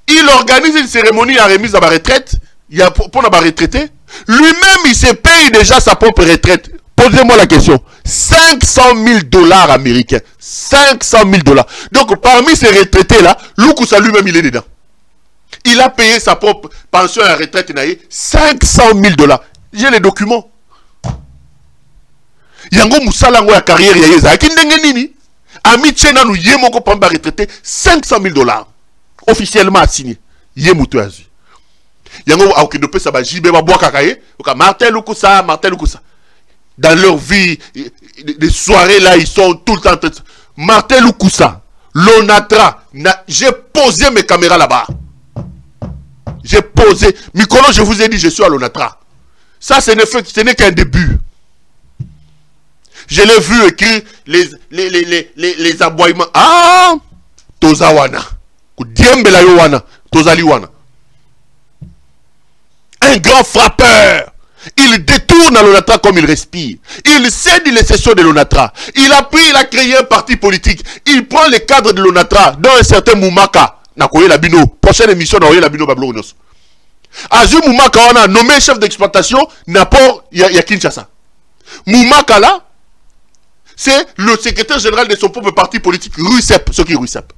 Speaker 2: il organise une cérémonie à remise à ma retraite. Il y a pour la retraité. Lui-même, il se paye déjà sa propre retraite. Posez-moi la question. 500 000 dollars américains. 500 000 dollars. Donc, parmi ces retraités-là, Lukusa lui-même, il est dedans. Il a payé sa propre pension à la retraite. 500 000 dollars. J'ai les documents. Yango Moussalango ya carrière ya yeza. Akindenge nini? Ami Tchena nous yemoko pamba retraité 500 000 dollars. Officiellement assigné. Yemuto azu. Yango aokidope sa ba jibe ba bois kakaye. Martin Lukusa, Martin Lukusa. Dans leur vie, des soirées là, ils sont tout le temps. Martin Lukusa, l'Onatra. J'ai posé mes caméras là-bas. J'ai posé. Mikolo, je vous ai dit, je suis à l'Onatra. Ça, ce n'est qu'un début. Je l'ai vu écrire les aboiements. Ah! Tozawana. Kudiembela yowana. Tozaliwana. Un grand frappeur. Il détourne à l'Onatra comme il respire. Il cède les sessions de l'Onatra. Il a pris, il a créé un parti politique. Il prend les cadres de l'Onatra dans un certain Moumaka. Nakoye Labino. Prochaine émission, Nakoye Labino Bablonos. Azu Moumaka, on a nommé chef d'exploitation. Napor Kinshasa. Moumaka là, c'est le secrétaire général de son propre parti politique, RUCEP, ce qui est RUCEP.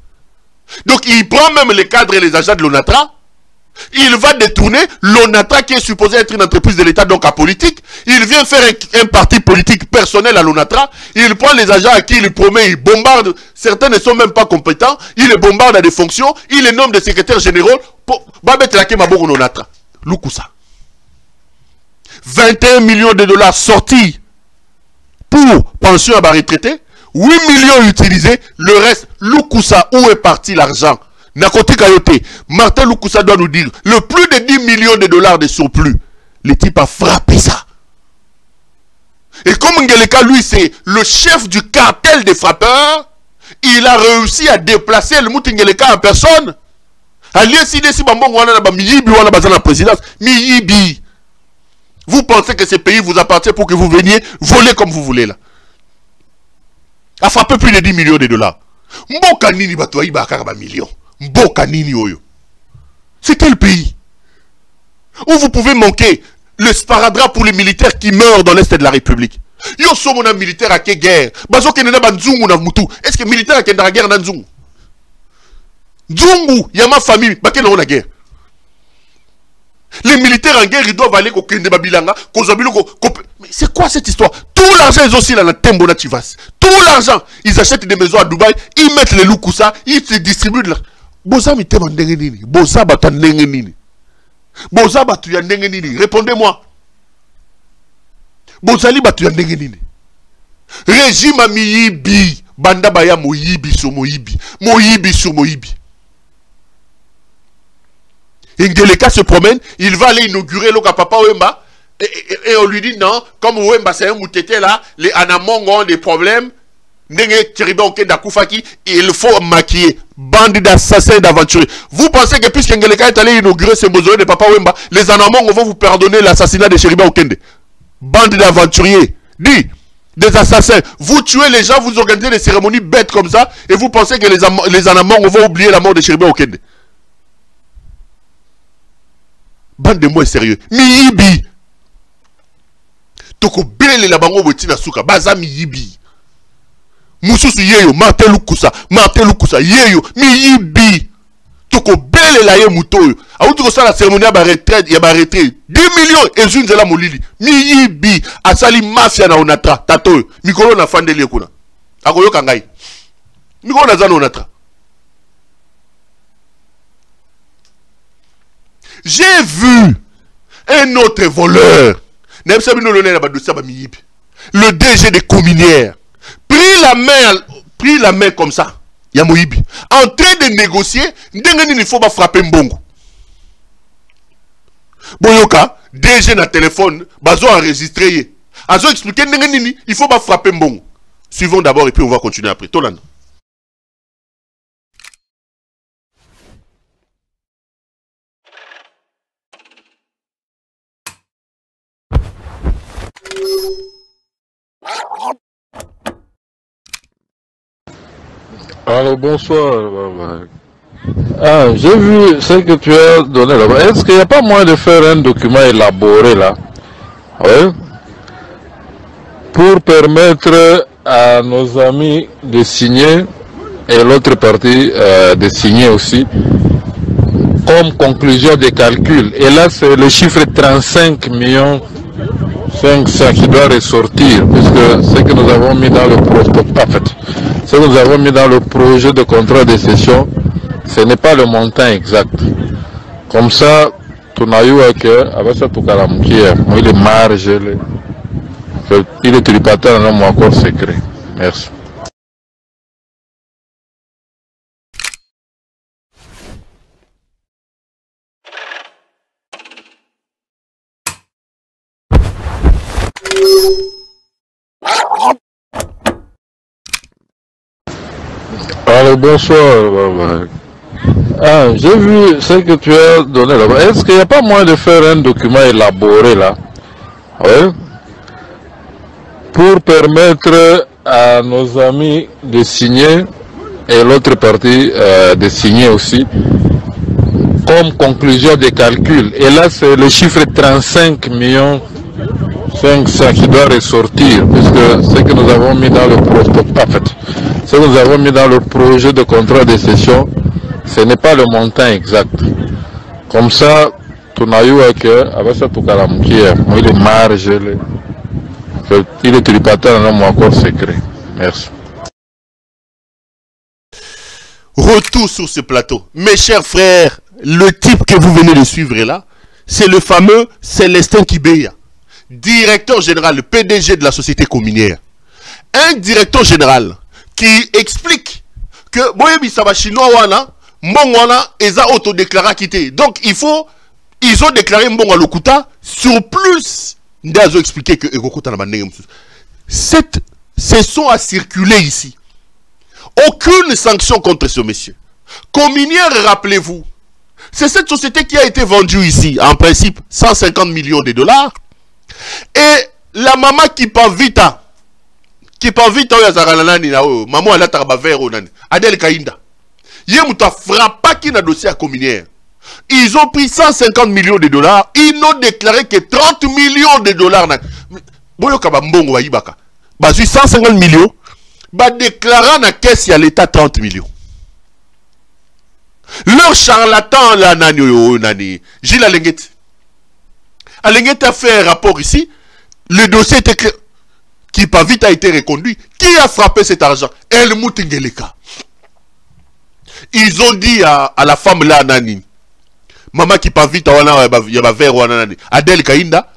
Speaker 2: Donc il prend même les cadres et les agents de l'Onatra. Il va détourner l'Onatra qui est supposé être une entreprise de l'État, donc apolitique. Il vient faire un parti politique personnel à l'Onatra. Il prend les agents à qui il promet, il bombarde. Certains ne sont même pas compétents. Il les bombarde à des fonctions. Il les nomme des secrétaires généraux. Babet Lake Maboko l'Onatra. Lukusa. 21 millions de dollars sortis pour pension à bas retraité. 8 millions utilisés. Le reste, Lukusa, où est parti l'argent? Nakoti Kayote, Martin Lukusa doit nous dire, le plus de 10 millions de dollars de surplus, le type a frappé ça. Et comme Ngeleka, lui, c'est le chef du cartel des frappeurs, il a réussi à déplacer le Mouti Ngeleka en personne. Vous pensez que ce pays vous appartient pour que vous veniez voler comme vous voulez là. A frappé plus de 10 millions de dollars. Mboka nini bato ayiba akaka millions. Mboka nini oyo. C'est quel pays où vous pouvez manquer le sparadrap pour les militaires qui meurent dans l'Est de la République? Yo somona militaire à quelle guerre? Bazo kenena banzungu na mutu. Est-ce que militaire a kendra guerre na nzungu? Nzungu, y a ma famille, bakena na guerre. Les militaires en guerre, ils doivent aller au Kende Babilanga, mais c'est quoi cette histoire? Tout l'argent, ils ont aussi la Tembo na Chivas. Tout l'argent, ils achètent des maisons à Dubaï, ils mettent les Lukusa, ils se distribuent de l'argent. Boza mi tema ndenge nini? Boza bata ndenge nini? Boza batu ya ndenge nini? Répondez-moi. Bozali batu ya ndenge nini? Régime a miyibi, banda baya moyibi sur moyibi. Moyibi sur moyibi. Ngeleka se promène, il va aller inaugurer le Papa Wemba. Et on lui dit non, comme Wemba c'est un moutété là, les Anamong ont des problèmes. Il faut maquiller. Bande d'assassins, d'aventuriers. Vous pensez que puisque Ngeleka est allé inaugurer ce mausolée de Papa Wemba, les Anamong vont vous pardonner l'assassinat de Cheriba Okende? Bande d'aventuriers. Dis, des assassins. Vous tuez les gens, vous organisez des cérémonies bêtes comme ça, et vous pensez que les Anamong vont oublier la mort de Cheriba Okende? Bande de moi sérieux. Miyibi. Toko bele la bango botina suka. Baza miyibi. Mususu yeyo. Martin Lukusa. Yeyo. Miyibi. Toko bele la ye mutoyo. Aou toko sa la cérémonie ya ba retraite. 10 millions. Et zunze la molili. Miyibi. Asali mafia na onatra. Tato. Mikolo na fandeli kuna. Akoyo kangai. J'ai vu un autre voleur, le DG des Cominières, pris la main comme ça, Yamoïbi, en train de négocier, il faut pas frapper Mbongo. Boyoka, DG na téléphone, bazo enregistré, azo expliqué, il faut pas frapper Mbongo. Suivons d'abord et puis on va continuer après. Tolan.
Speaker 4: Alors bonsoir. Ah, j'ai vu ce que tu as donné là-bas. Est-ce qu'il n'y a pas moyen de faire un document élaboré là? Oui. Pour permettre à nos amis de signer et l'autre partie de signer aussi comme conclusion des calculs. Et là, c'est le chiffre 35 millions 500 qui doit ressortir, puisque ce que nous avons mis dans le ce que nous avons mis dans le projet de contrat de cession, ce n'est pas le montant exact. Comme ça, tu n'as eu que, avec ça, tu as les marges, il est tributaire, non, encore secret. Merci. Alors bonsoir. Ah, j'ai vu ce que tu as donné là-bas. Est-ce qu'il n'y a pas moyen de faire un document élaboré là? Oui. Pour permettre à nos amis de signer et l'autre partie de signer aussi comme conclusion des calculs. Et là, c'est le chiffre 35 millions 500 qui doit ressortir, puisque ce que nous avons mis dans le ce que nous avons mis dans le projet de contrat de cession, ce n'est pas le montant exact. Comme ça, tu n'as eu que, avec ça, tu as les marges, il est tributaire, non, encore secret. Merci.
Speaker 2: Retour sur ce plateau. Mes chers frères, le type que vous venez de suivre là, c'est le fameux Célestin Kibeya, directeur général, le PDG de la société cominière. Un directeur général qui explique que chinois wana mbongwana eza autodéclaré quitté. Donc ils ont déclaré mbongo lokuta sur plus ndazo expliqué que ekokuta na bandenge. Ce sont à circuler ici. Aucune sanction contre ce monsieur. Cominière, rappelez-vous, c'est cette société qui a été vendue ici, en principe 150 millions de dollars. Et la maman qui part vite, maman elle a travaillé Adel Kainda. Yemuta frappa qui n'a dossier à Cominière. Ils ont pris 150 millions de dollars, ils n'ont déclaré que 30 millions de dollars. Boyo kaba mbongo wa ibaka. Basu 150 millions, ba déclarant na caisse à l'État 30 millions. Leur charlatan là nani Gilles Alenguet. Alenguet a fait un rapport ici. Le dossier était clair. Qui pas vite a été reconduit. Qui a frappé cet argent? El Moutingeleka. Ils ont dit à la femme là nani. Maman qui pas vite il y a vers Adel Kainda.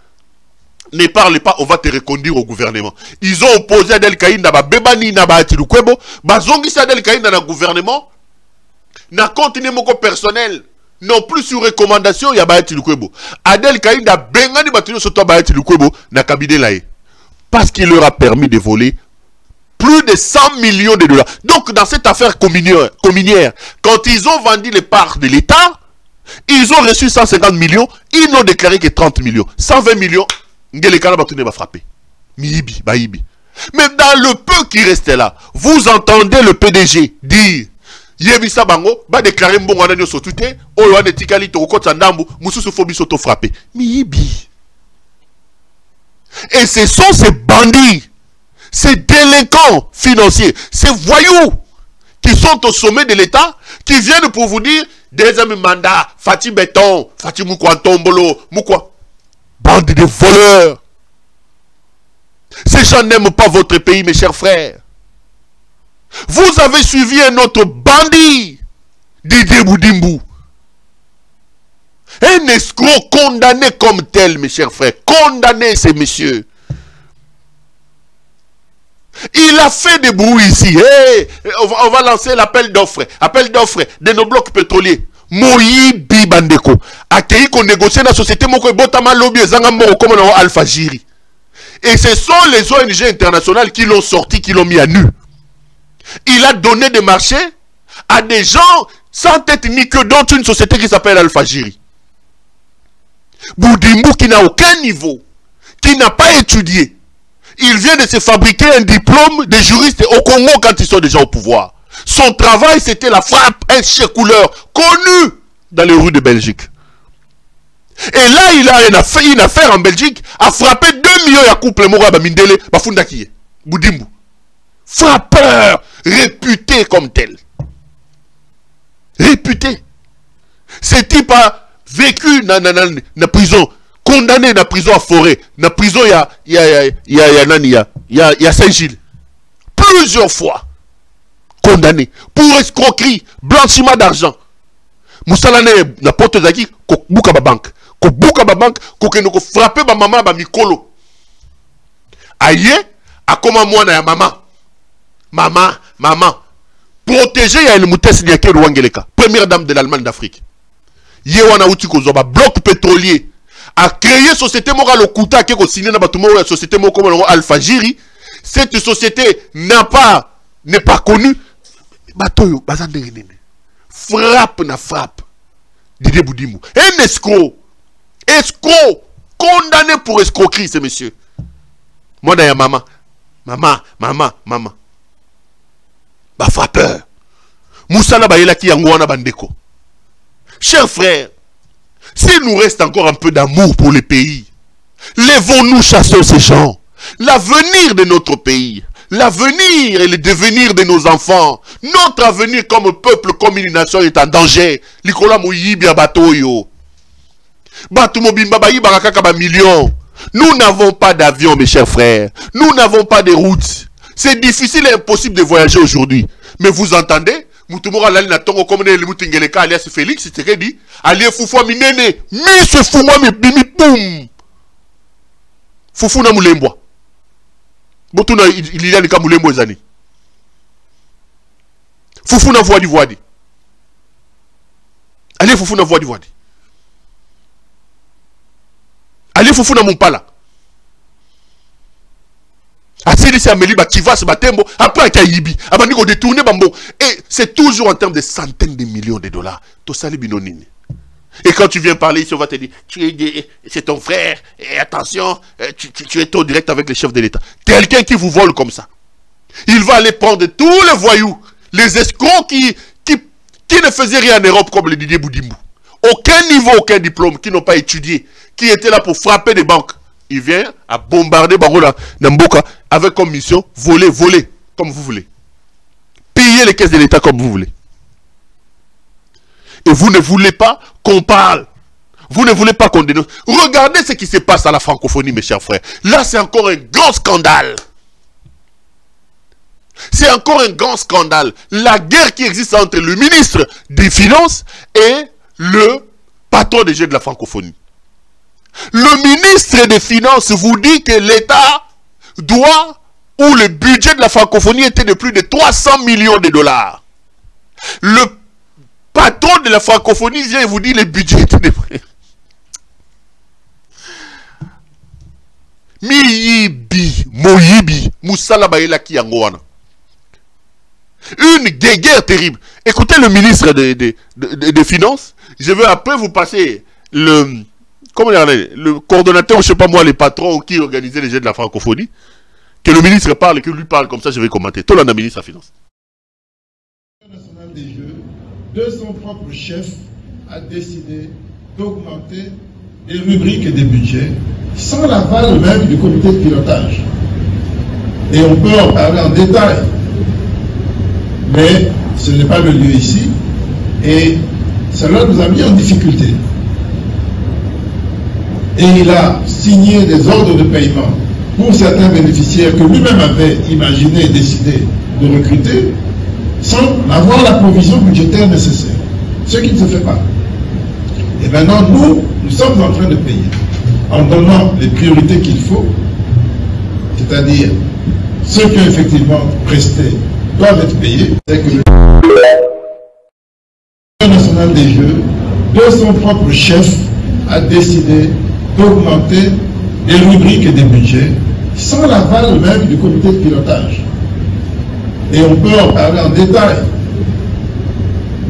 Speaker 2: Ne parle pas, on va te reconduire au gouvernement. Ils ont opposé Adel Kainda ba bebani na ba atilukwebo. Bazongi Adel Kainda na gouvernement. Na contenu moko personnel. Non plus sur recommandation, il y a Bayati Lukwebo. Adel Kainda bengani batuyo soto Bayati Lukwebo na cabinet laé. Parce qu'il leur a permis de voler plus de 100 millions de dollars. Donc dans cette affaire cominière, quand ils ont vendu les parts de l'État, ils ont reçu 150 millions, ils n'ont déclaré que 30 millions. 120 millions, Ngelekana Batoune va frapper. Miibi, Baïbi. Mais dans le peu qui restait là, vous entendez le PDG dire Yebisa Bango va déclarer mbongo na nyoso tuté oyo ane tikali to kokota ndambu mususu fobi soto frappé. Miyibi. Et ce sont ces bandits, ces délinquants financiers, ces voyous qui sont au sommet de l'État, qui viennent pour vous dire deuxième mandat, Fatih Béton, Fatih Moukwa Tombolo, Moukwa. Bande de voleurs. Ces gens n'aiment pas votre pays, mes chers frères. Vous avez suivi un autre bandit, Didier Boudimbu. Un escroc condamné comme tel, mes chers frères. Condamné, ces messieurs. Il a fait des bruits ici. Hey, on va lancer l'appel d'offres. Appel d'offres de nos blocs pétroliers. Moïbi Bandeko. Accueilli qu'on négocie dans la société Moko Botama Lobby Zangamoro comme Alpha Jiri. Et ce sont les ONG internationales qui l'ont sorti, qui l'ont mis à nu. Il a donné des marchés à des gens sans tête ni queue, dont une société qui s'appelle Alpha Jiri. Boudimbu qui n'a aucun niveau, qui n'a pas étudié. Il vient de se fabriquer un diplôme de juriste au Congo quand ils sont déjà au pouvoir. Son travail, c'était la frappe, un chef couleur connu dans les rues de Belgique. Et là, il a une affaire en Belgique à frapper 2 millions de couple Moura Bamindele, Bafunda Kiye, Boudimbu. Frappeur, réputé comme tel. Réputé. Ce type a vécu dans la prison, condamné dans la prison à Forêt, dans la prison il y a Saint-Gilles. Plusieurs fois. Condamné pour escroquerie, blanchiment d'argent. Moussalane na porte zaki ko buka ba banque. Ko buka ba banque ko keno ko frapper ba maman ba mikolo. Aye, a comment moi na ya maman. Maman. Protéger ya une moutesse nyake Rwangeleka, première dame de l'Allemagne d'Afrique. Yewana uti ko zoba bloc pétrolier a créé société Mora Lokuta qui a signé na batumo la société Mora comme Alpha Jiri. Cette société n'est pas connue. Batoyo frappe na frappe. Didier Boudimbu. Un escroc. Condamné pour escroquerie, ces messieurs. Moi, d'ailleurs, maman. Bah, frappeur. Moussala Bayela qui yangouana bandeko. Chers frères, s'il nous reste encore un peu d'amour pour le pays, lèvons-nous chasser ces gens. L'avenir de notre pays, l'avenir et le devenir de nos enfants, notre avenir comme peuple, comme une nation est en danger. Likola Mouyibia Batoyo. Batumobimba Bayi Barakaka ba millions. Nous n'avons pas d'avion, mes chers frères. Nous n'avons pas de routes. C'est difficile et impossible de voyager aujourd'hui. Mais vous entendez? Moutumora Lali Natongo comme les Moutingeleka alias Félix, c'était dit. Alias Foufoua Minene. Mi se Foufoua mi bimi poum. Foufou na Moulemboa. Botuna il y a des cas Moulemboa zani. Foufou na voadi. Allez Foufou na voadi. Allez Foufou na Mumpala. Asili c'est Amélie Bakivas Batembo après Kayibi. Abani ko détourner bambo. Et c'est toujours en termes de centaines de millions de dollars. To sali binonini. Et quand tu viens parler ici, on va te dire, c'est ton frère, et attention, tu es en direct avec le chef de l'État. Quelqu'un qui vous vole comme ça. Il va aller prendre tous les voyous, les escrocs qui ne faisaient rien en Europe comme le Didier Boudimbu. Aucun niveau, aucun diplôme, qui n'ont pas étudié, qui étaient là pour frapper des banques. Il vient à bombarder Barola Namboka avec comme mission, voler, comme vous voulez. Piller les caisses de l'État comme vous voulez. Et vous ne voulez pas qu'on parle. Vous ne voulez pas qu'on dénonce. Regardez ce qui se passe à la francophonie, mes chers frères. Là, c'est encore un grand scandale. C'est encore un grand scandale. La guerre qui existe entre le ministre des Finances et le patron des jeux de la francophonie. Le ministre des Finances vous dit que l'État doit, ou le budget de la francophonie était de plus de 300 millions de dollars. Le patron de la francophonie vient et vous dit le budget était de... Moyibi, Moussala Bayela Kiyangoana. Une guerre terrible. Écoutez le ministre des Finances. Je veux après vous passer le coordonnateur, je ne sais pas moi, les patrons qui organisaient les jeux de la francophonie. Que le ministre parle et que lui parle, comme ça je vais commenter. Tout le monde ministre des Finances.
Speaker 5: National des Jeux, de son propre chef, a décidé d'augmenter les rubriques et des budgets sans l'aval même du comité de pilotage. Et on peut en parler en détail. Mais ce n'est pas le lieu ici. Et cela nous a mis en difficulté. Et il a signé des ordres de paiement pour certains bénéficiaires que lui-même avait imaginé et décidé de recruter sans avoir la provision budgétaire nécessaire. Ce qui ne se fait pas. Et maintenant, nous sommes en train de payer en donnant les priorités qu'il faut, c'est-à-dire ceux qui ont effectivement presté doivent être payés. C'est que le national des jeux, de son propre chef, a décidé d'augmenter des rubriques et des budgets sans l'aval même du comité de pilotage. Et on peut en parler en détail.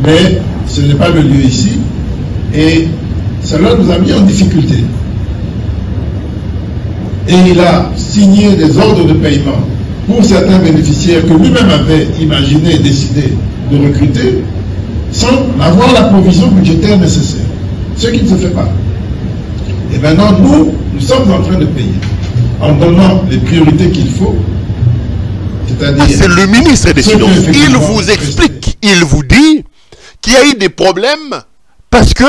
Speaker 5: Mais ce n'est pas le lieu ici. Et cela nous a mis en difficulté. Et il a signé des ordres de paiement pour certains bénéficiaires que lui-même avait imaginé et décidé de recruter sans avoir la provision budgétaire nécessaire. Ce qui ne se fait pas. Et maintenant, nous sommes en train de payer en donnant les priorités qu'il faut. C'est-à-dire...
Speaker 2: C'est le ministre des Finances. Il vous explique, il vous dit qu'il y a eu des problèmes parce que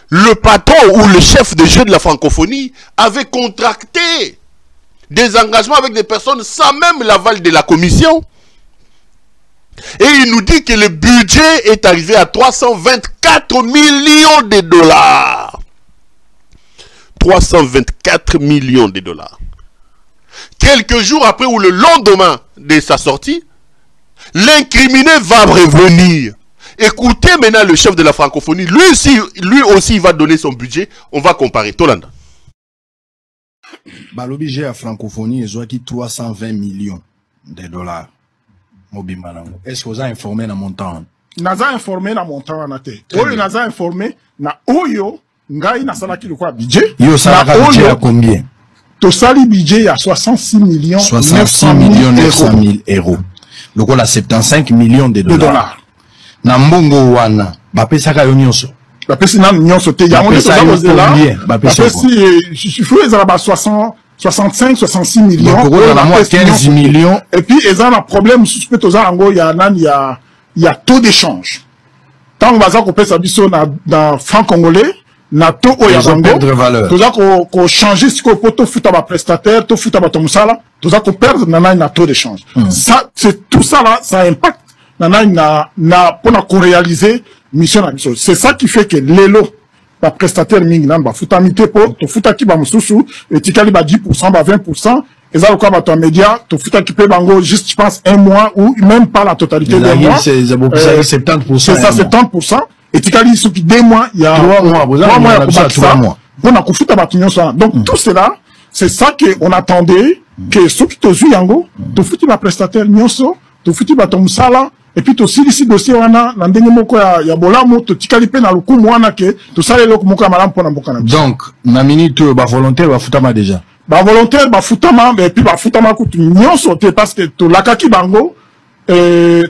Speaker 2: le patron ou le chef de jeu de la francophonie avait contracté des engagements avec des personnes sans même l'aval de la commission. Et il nous dit que le budget est arrivé à 324 millions de dollars. 324 millions de dollars. Quelques jours après ou le lendemain de sa sortie, l'incriminé va revenir. Écoutez maintenant le chef de la francophonie. Lui aussi il va donner son budget. On va comparer. Tolanda.
Speaker 6: Le budget à francophonie est 320 millions de dollars. Est-ce que vous avez informé dans montant?
Speaker 7: Naza informé dans montant en athée. Oyo naza informé na oyo ngai na salaki le quoi budget.
Speaker 6: Yo salaka budget à combien?
Speaker 7: To sali budget à 66 millions
Speaker 6: 900 000 euros. Le quoi la 75 millions de dollars. Na mbongo wana bapesaka yo nyonso.
Speaker 7: Bapesi na nyonso te ya on ça cause de là. Bapesi il faut les avoir 65 66 millions.
Speaker 6: Donc on a 15 millions
Speaker 7: et puis ils ont un problème suspect aux ango il y a taux d'échange. Tant on va ça qu'on peut s'habiller dans franc congolais na taux au Yazango. Tout ça qu'on changer ce qu'on peut tout foutre à prestataire, tout foutre à ton sala, tout ça qu'on perd na taux d'échange. Ça c'est tout ça là, ça impacte pour réaliser mission à mission. C'est ça qui fait que l'élo la prestataire mingi namba futamité pour to futaki ba mususu et tikali ba 10% ba 20% et ça quoi ba ton média to futaki pe bango juste je pense un mois ou même pas la totalité des mois
Speaker 6: c'est 70%.
Speaker 7: C'est ça 70% et tikali sous qui 2 mois il y a 3 mois pour na kufuta ba kinyo ça. Donc tout cela c'est ça que on attendait que ceux qui to zu yango to futi ba prestataire nyonso to futi ba ton sala. Et puis aussi ici dossier wana na ndenge moko ya bolamo to tikali pe na lukumu wana ke to sale loko moko ya malamu pona mboka na biso.
Speaker 6: Donc na minute ba volontaire ba futama déjà.
Speaker 7: Ba volontaire ba futama et puis ba futama kutu nyonso te parce que to lakaki bango $30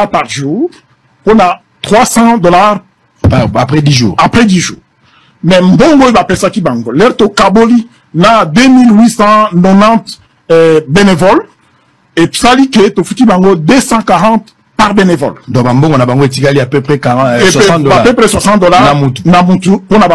Speaker 7: par jour on a $300
Speaker 6: après 10 jours.
Speaker 7: Après 10 jours. Mais mbongo ba pesa ki bango l'air to kaboli na 2890 bénévoles. Et psali que to futi bango 240 par bénévole.
Speaker 6: Donc on a bango etikali à peu près $60.
Speaker 7: À peu près $60 na mutu pour na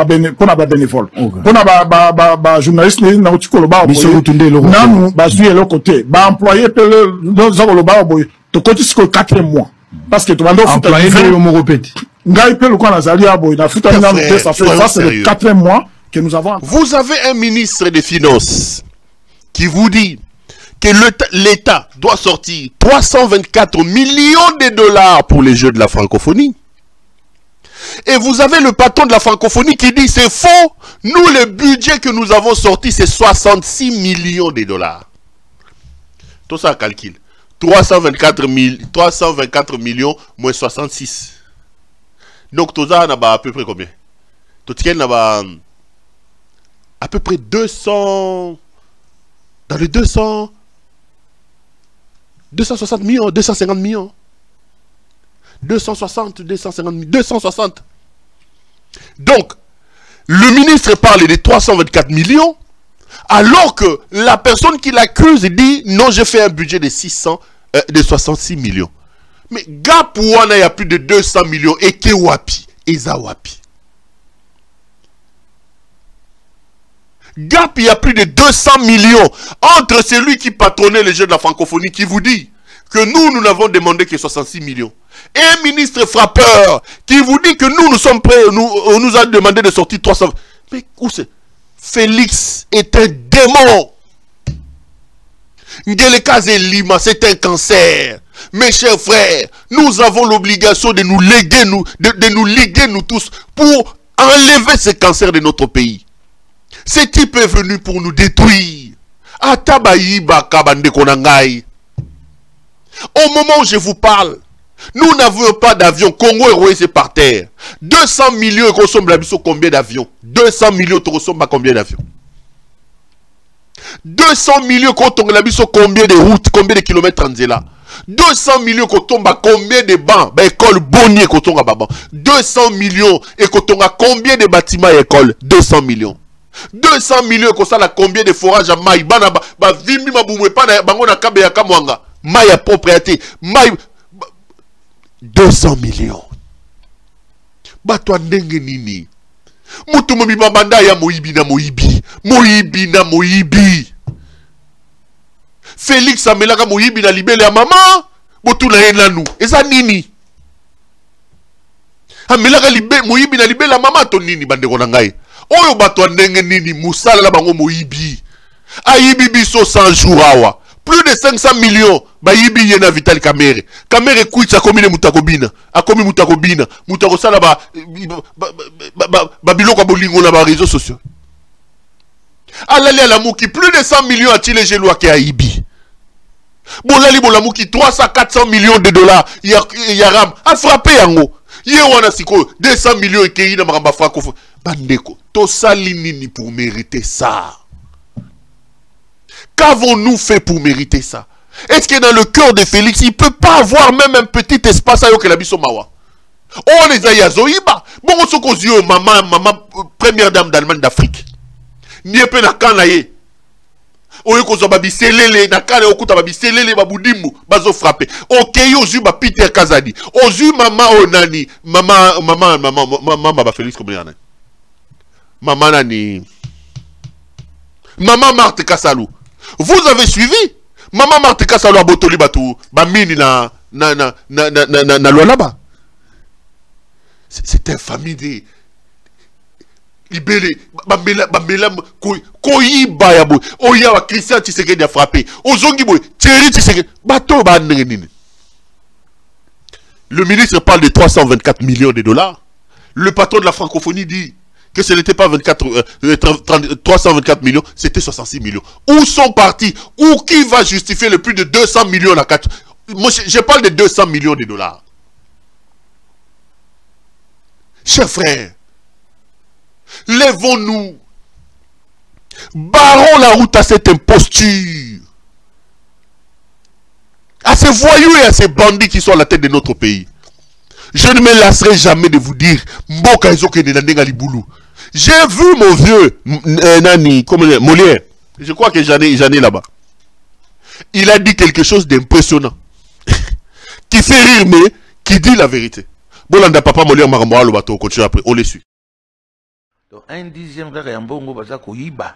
Speaker 7: bénévole. Pour na ba journaliste na utikolo ba na mu ba suye le côté. Ba employé pe le zolo ba boy. To koti siko 4 mois. Parce que to bando futa
Speaker 6: employé pe yo mo repete.
Speaker 7: Ngai pe le ko na zali aboy na futa na mutu ça fait ça c'est le 4 mois que nous avons.
Speaker 2: Vous avez un ministre des Finances qui vous dit que l'État doit sortir 324 millions de dollars pour les Jeux de la francophonie. Et vous avez le patron de la francophonie qui dit c'est faux. Nous, le budget que nous avons sorti, c'est 66 millions de dollars. Tout ça calcule. 324 millions moins 66. Donc, tout ça, on a à peu près combien? Tout ça, on a à peu près 200... Dans les 260 millions, 250 millions. 260. Donc, le ministre parle de 324 millions, alors que la personne qui l'accuse dit, non, j'ai fait un budget de 66 millions. Mais, Gapouana, il y a plus de 200 millions, et Kewapi, et Zawapi. Gap, il y a plus de 200 millions entre celui qui patronnait les Jeux de la francophonie qui vous dit que nous n'avons demandé que 66 millions. Et un ministre frappeur qui vous dit que nous sommes prêts, on nous a demandé de sortir 300. Mais où c'est? Félix est un démon. Ngelekaze Lima, c'est un cancer. Mes chers frères, nous avons l'obligation de nous léguer, de nous liguer nous tous pour enlever ce cancer de notre pays. Ce type est venu pour nous détruire. Au moment où je vous parle, nous n'avons pas d'avion. Congo Airways c'est par terre. 200 millions et ressemble à combien d'avions? 200 millions tu ressembles à combien d'avions? 200 millions quand on a combien de routes, combien de kilomètres en là? 200 millions quand on a combien de bancs, école Bonnier quand on a baba. 200 millions et quand on a combien de bâtiments et écoles? 200 millions. 200 millions et ça a combien de forages à maï? Vimi maboumwe pa na bango na kabe ya kamwanga. Maï à propriété. Maï 200 millions. Batwa ndenge nini? Mutu momi babanda ya moibi na moibi. Moibi na moibi. Félix amelaka moibi na libele ya mama. Botu na yena nou. Eza nini? Amelaka moibi na libele ya mama to nini bande kona ngai. Oyo batwa ndenge nini musala la bango moibi. Ayibi biso 100 jours awa. Plus de 500 millions. Ba yibi yena Vital Kamerhe. Kamerhe kuitsa komine mutakobina. Akomi mutakobina. Mutakosala ba biloko bolingo na ba réseaux sociaux. Alali à la mouki. Plus de 100 millions a tiré gelou ke ayibi. Bolali bolamuki 300 400 millions de dollars. Yaram a frappé yango. Ye wana siko 200 millions et keyi na maramba francophone. Bandeko. Tosali nini pour mériter ça? Qu'avons-nous fait pour mériter ça? Est-ce que dans le cœur de Félix, il ne peut pas avoir même un petit espace à Yokelabisoma? Oh, les Ayazoïba. Bon, on se cause maman, première dame d'Allemagne d'Afrique. N'y a pas de canaille. On est babi selele, na kane okuta babi selele, babudimbu, bazo frappé. Ok, ozu ba Peter Kazadi. Ozu maman onani, maman, ba Félix comme il y en a. Maman nani. Maman Marthe Kassalou. Vous avez suivi? Maman Marthe Kassalou a botoli batou, ba mini na loi là-bas. C'est une famille de libéré. Bambela koyiba ya boy. Oya wa Christian Tshisekedi a frappé. Ozongi boy, Thierry Tshisekedi. Bato ba nini. Le ministre parle de 324 millions de dollars. Le patron de la francophonie dit que ce n'était pas 324 millions, c'était 66 millions. Où sont partis? Ou qui va justifier le plus de 200 millions à 4? Moi, je parle de 200 millions de dollars. Chers frères, lèvons-nous. Barrons la route à cette imposture. À ces voyous et à ces bandits qui sont à la tête de notre pays. Je ne me lasserai jamais de vous dire Mboka Ezoke Nenandenga Liboulou. J'ai vu mon vieux Nani, Molière. Je crois que j'en ai là-bas. Il a dit quelque chose d'impressionnant. Qui fait rire, mais qui dit la vérité. Bolanda papa Molière Maramboa le bateau, on continue après, on les suit.
Speaker 3: Donc, un dixième frère et mbongo baza koyiba.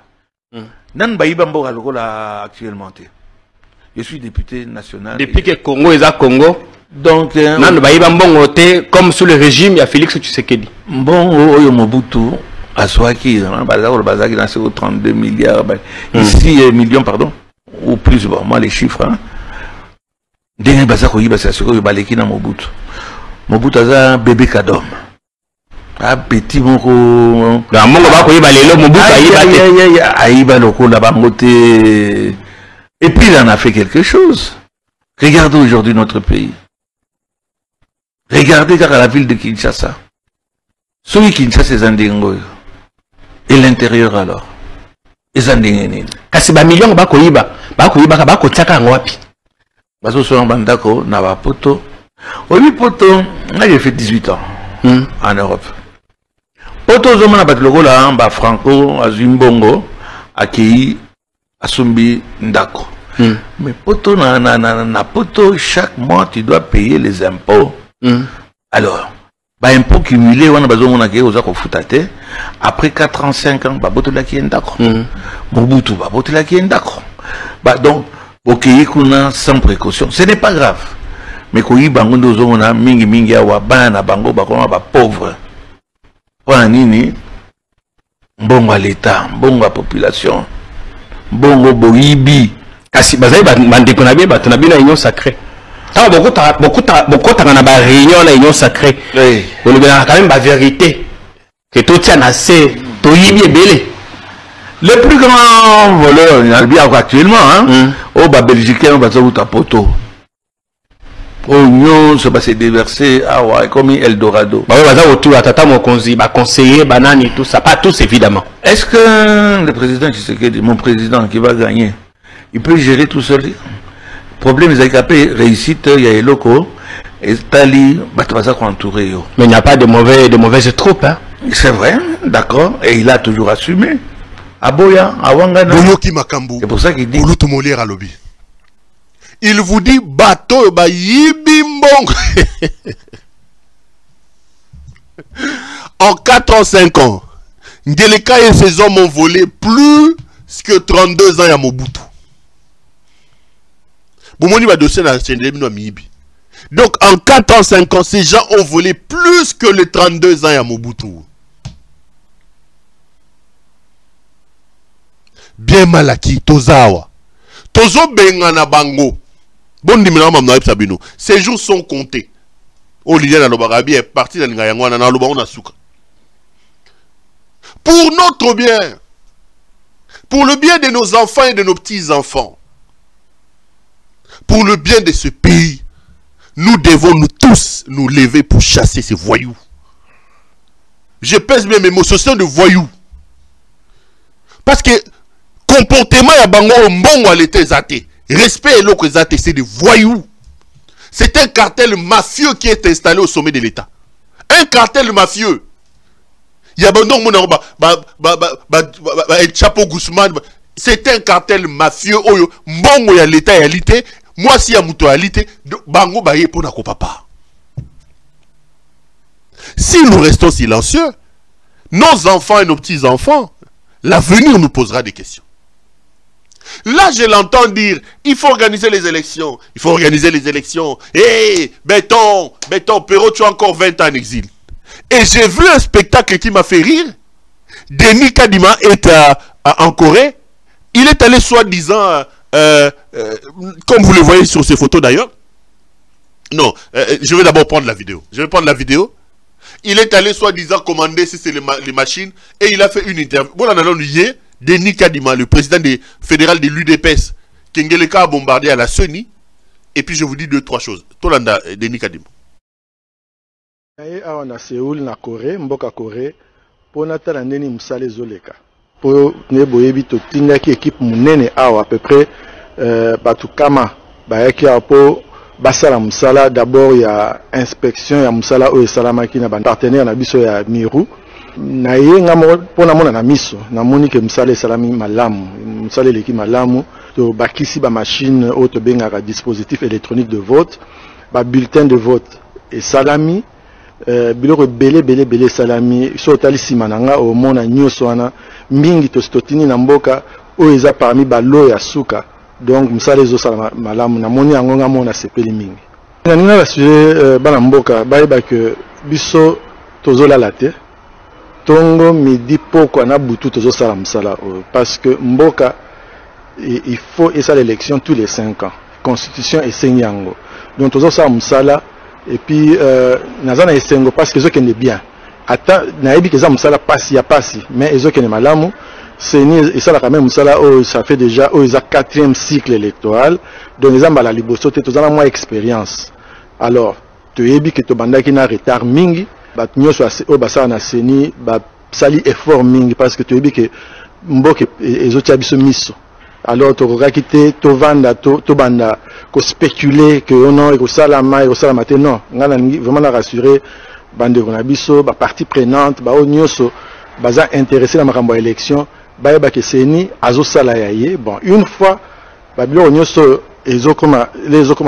Speaker 3: Nan bayiba mboka lokola actuellement. Je suis député national.
Speaker 8: Depuis que Congo est à Congo.
Speaker 3: Donc,
Speaker 8: nan bayiba mbongo te comme sous le régime il y a Félix Tshisekedi.
Speaker 3: Mbongo oyo Mobutu aswaki bazaki dans ces 32 milliards ici millions pardon ou plus bon moi les chiffres hein. Dernier baza koyiba c'est ce que baleki na Mobutu. Mobutu aza bébé kadom. Ah petit moko
Speaker 8: la mongo ba koyiba lelo Mobutu
Speaker 3: ayiba loko la bangote. Et puis il en a fait quelque chose. Regardez aujourd'hui notre pays. Regardez car à la ville de Kinshasa. Celui qui Kinshasa c'est Zandingo. Et l'intérieur alors. Et Zandingeni.
Speaker 8: Kasi ba million ba koyiba ka ba kotiaka ngwapi.
Speaker 3: Baso so bandako na ba poto. Oui poto, là j'ai fait 18 ans en Europe. Poto zo mona batloko la ba Franco Azumbongo akei asumbi ndako. Mais poto na poto chaque mois tu dois payer les impôts. Alors, bah impôts cumulés, on a besoin de aux accofutate. Après 4 ans, 5 ans, bah boto la qui est d'accord. Mobutu, bah boto la qui est d'accord. Bah donc,
Speaker 9: Bokeyi kuna sans précaution. Ce n'est pas grave. Mais koyi bango ndozo mona mingi mingi awa bana bango bakoma ba pauvre. Wana nini? Mbongo à l'État, mbongo à population. Mbongo boyibi.
Speaker 8: Kasi bazali bandeko na bien bato na bien na union sacrée. Tant beaucoup na ba réunion na union sacrée.
Speaker 9: Oui.
Speaker 8: On le quand même la vérité. Que tout tient assez. Toyibi ebele.
Speaker 9: Le plus grand voleur, il y a bien actuellement, hein, au Belgicain, on va dire poto. Oignon, ça va se déverser, ah ouais, comme Eldorado.
Speaker 8: Bah ouais, bah autour à Tata Mokonzi, bah conseiller, banane et tout ça, pas tous évidemment.
Speaker 9: Est-ce que le président Tshisekedi, mon président qui va gagner, il peut gérer tout seul? Le problème, ils ont réussite, il y a les locaux, et Tali, bah tu vas ça entouré.
Speaker 8: Mais il n'y a pas de mauvaises troupes, hein.
Speaker 9: C'est vrai, d'accord, et il a toujours assumé. Aboya, Awangana.
Speaker 2: C'est pour ça qu'il dit. Il vous dit bateau ba yibimbong. En 4 ans, 5 ans, Ngeleka et ses hommes ont volé plus que 32 ans à Mobutu. Donc en 4 ans, 5 ans, ces gens ont volé plus que les 32 ans à Mobutu. Bien malaki, tozawa. Tozo bengana bango. Bon dimina mamna sabino. Ces jours sont comptés. Olivier Nalobarabi est parti dans l'Ingayangwana na lobana suka. Pour notre bien. Pour le bien de nos enfants et de nos petits-enfants. Pour le bien de ce pays. Nous devons nous tous nous lever pour chasser ces voyous. Je pèse bien mes mots, ce sont de voyous. Parce que comportement ya bango mbongo à l'état zate. Respect et l'autre zate, c'est des voyous. C'est un cartel mafieux qui est installé au sommet de l'État. Un cartel mafieux. Il y a Chapo Guzman. C'est un cartel mafieux. Mbongo ya l'État et l'ité. Moi si ya mutualité, bango baye pour na papa. Si nous restons silencieux, nos enfants et nos petits-enfants, l'avenir nous posera des questions. Là, je l'entends dire, il faut organiser les élections. Il faut organiser les élections. Hé, Béton, Perrault, tu as encore 20 ans en exil. Et j'ai vu un spectacle qui m'a fait rire. Denis Kadima est en Corée. Il est allé soi-disant, comme vous le voyez sur ces photos d'ailleurs. Non, je vais d'abord prendre la vidéo. Je vais prendre la vidéo. Il est allé soi-disant commander si c'est les machines. Et il a fait une interview. Bon, on a lié. Denis Kadima, le président fédéral de l'UDPS, Kengeleka a bombardé à la CENI. Et puis je vous dis 2-3 choses. Tolanda, Denis Kadima.
Speaker 10: On a Séoul, na Corée, Mboka Corée, pour Natala Neni Moussale Zoleka. Pour Neboyebi Totinga qui équipe Mounene à peu près Batukama, Bayaki Apo, Basala Moussala. D'abord il y a inspection, il y a Moussala ou Salamaki, na partenaire na biso ya Miru. Na ye ngamo pona mona na miso na moni ke musale salami malamu musale leki malamu to bakisi ba machine auto bengaka dispositif électronique de vote ba bulletin de vote et salami biloko belé salami so tali simananga o mona nyoso wana mingi to stotini na mboka o eza parmi ba lo ya suka donc musale zo salama malamu na moni yango ngamo na sepeli mingi na nina rassurer bana mboka ba que biso tozola la te Tongo midi poko na butu tozo sala msala parce que mboka il faut esa l'élection tous les 5 ans. Constitution et senyango. Donc tozo sala msala et puis nazana esengo parce que zo kende bien. Ata na ebi keza msala pasi ya pasi mais ezo kende malamu seni esala quand même msala ça fait déjà eza 4e cycle électoral donc ezamba la liboso te tozana moins expérience. Alors to ebi ke to bandaki na retard mingi bat nyoso o basala na seni ba sali effort mingi parce que tu dis que mboke ezotia biso miso alors to kokaki te to vanda to banda ko spéculer que non ko sala mate non ngana vraiment na rassurer bande na biso ba partie prenante ba o nyoso baza intéressé na makambo ya élection ba yeba ke seni azo sala yaye bon une fois ba bilo nyoso ezokoma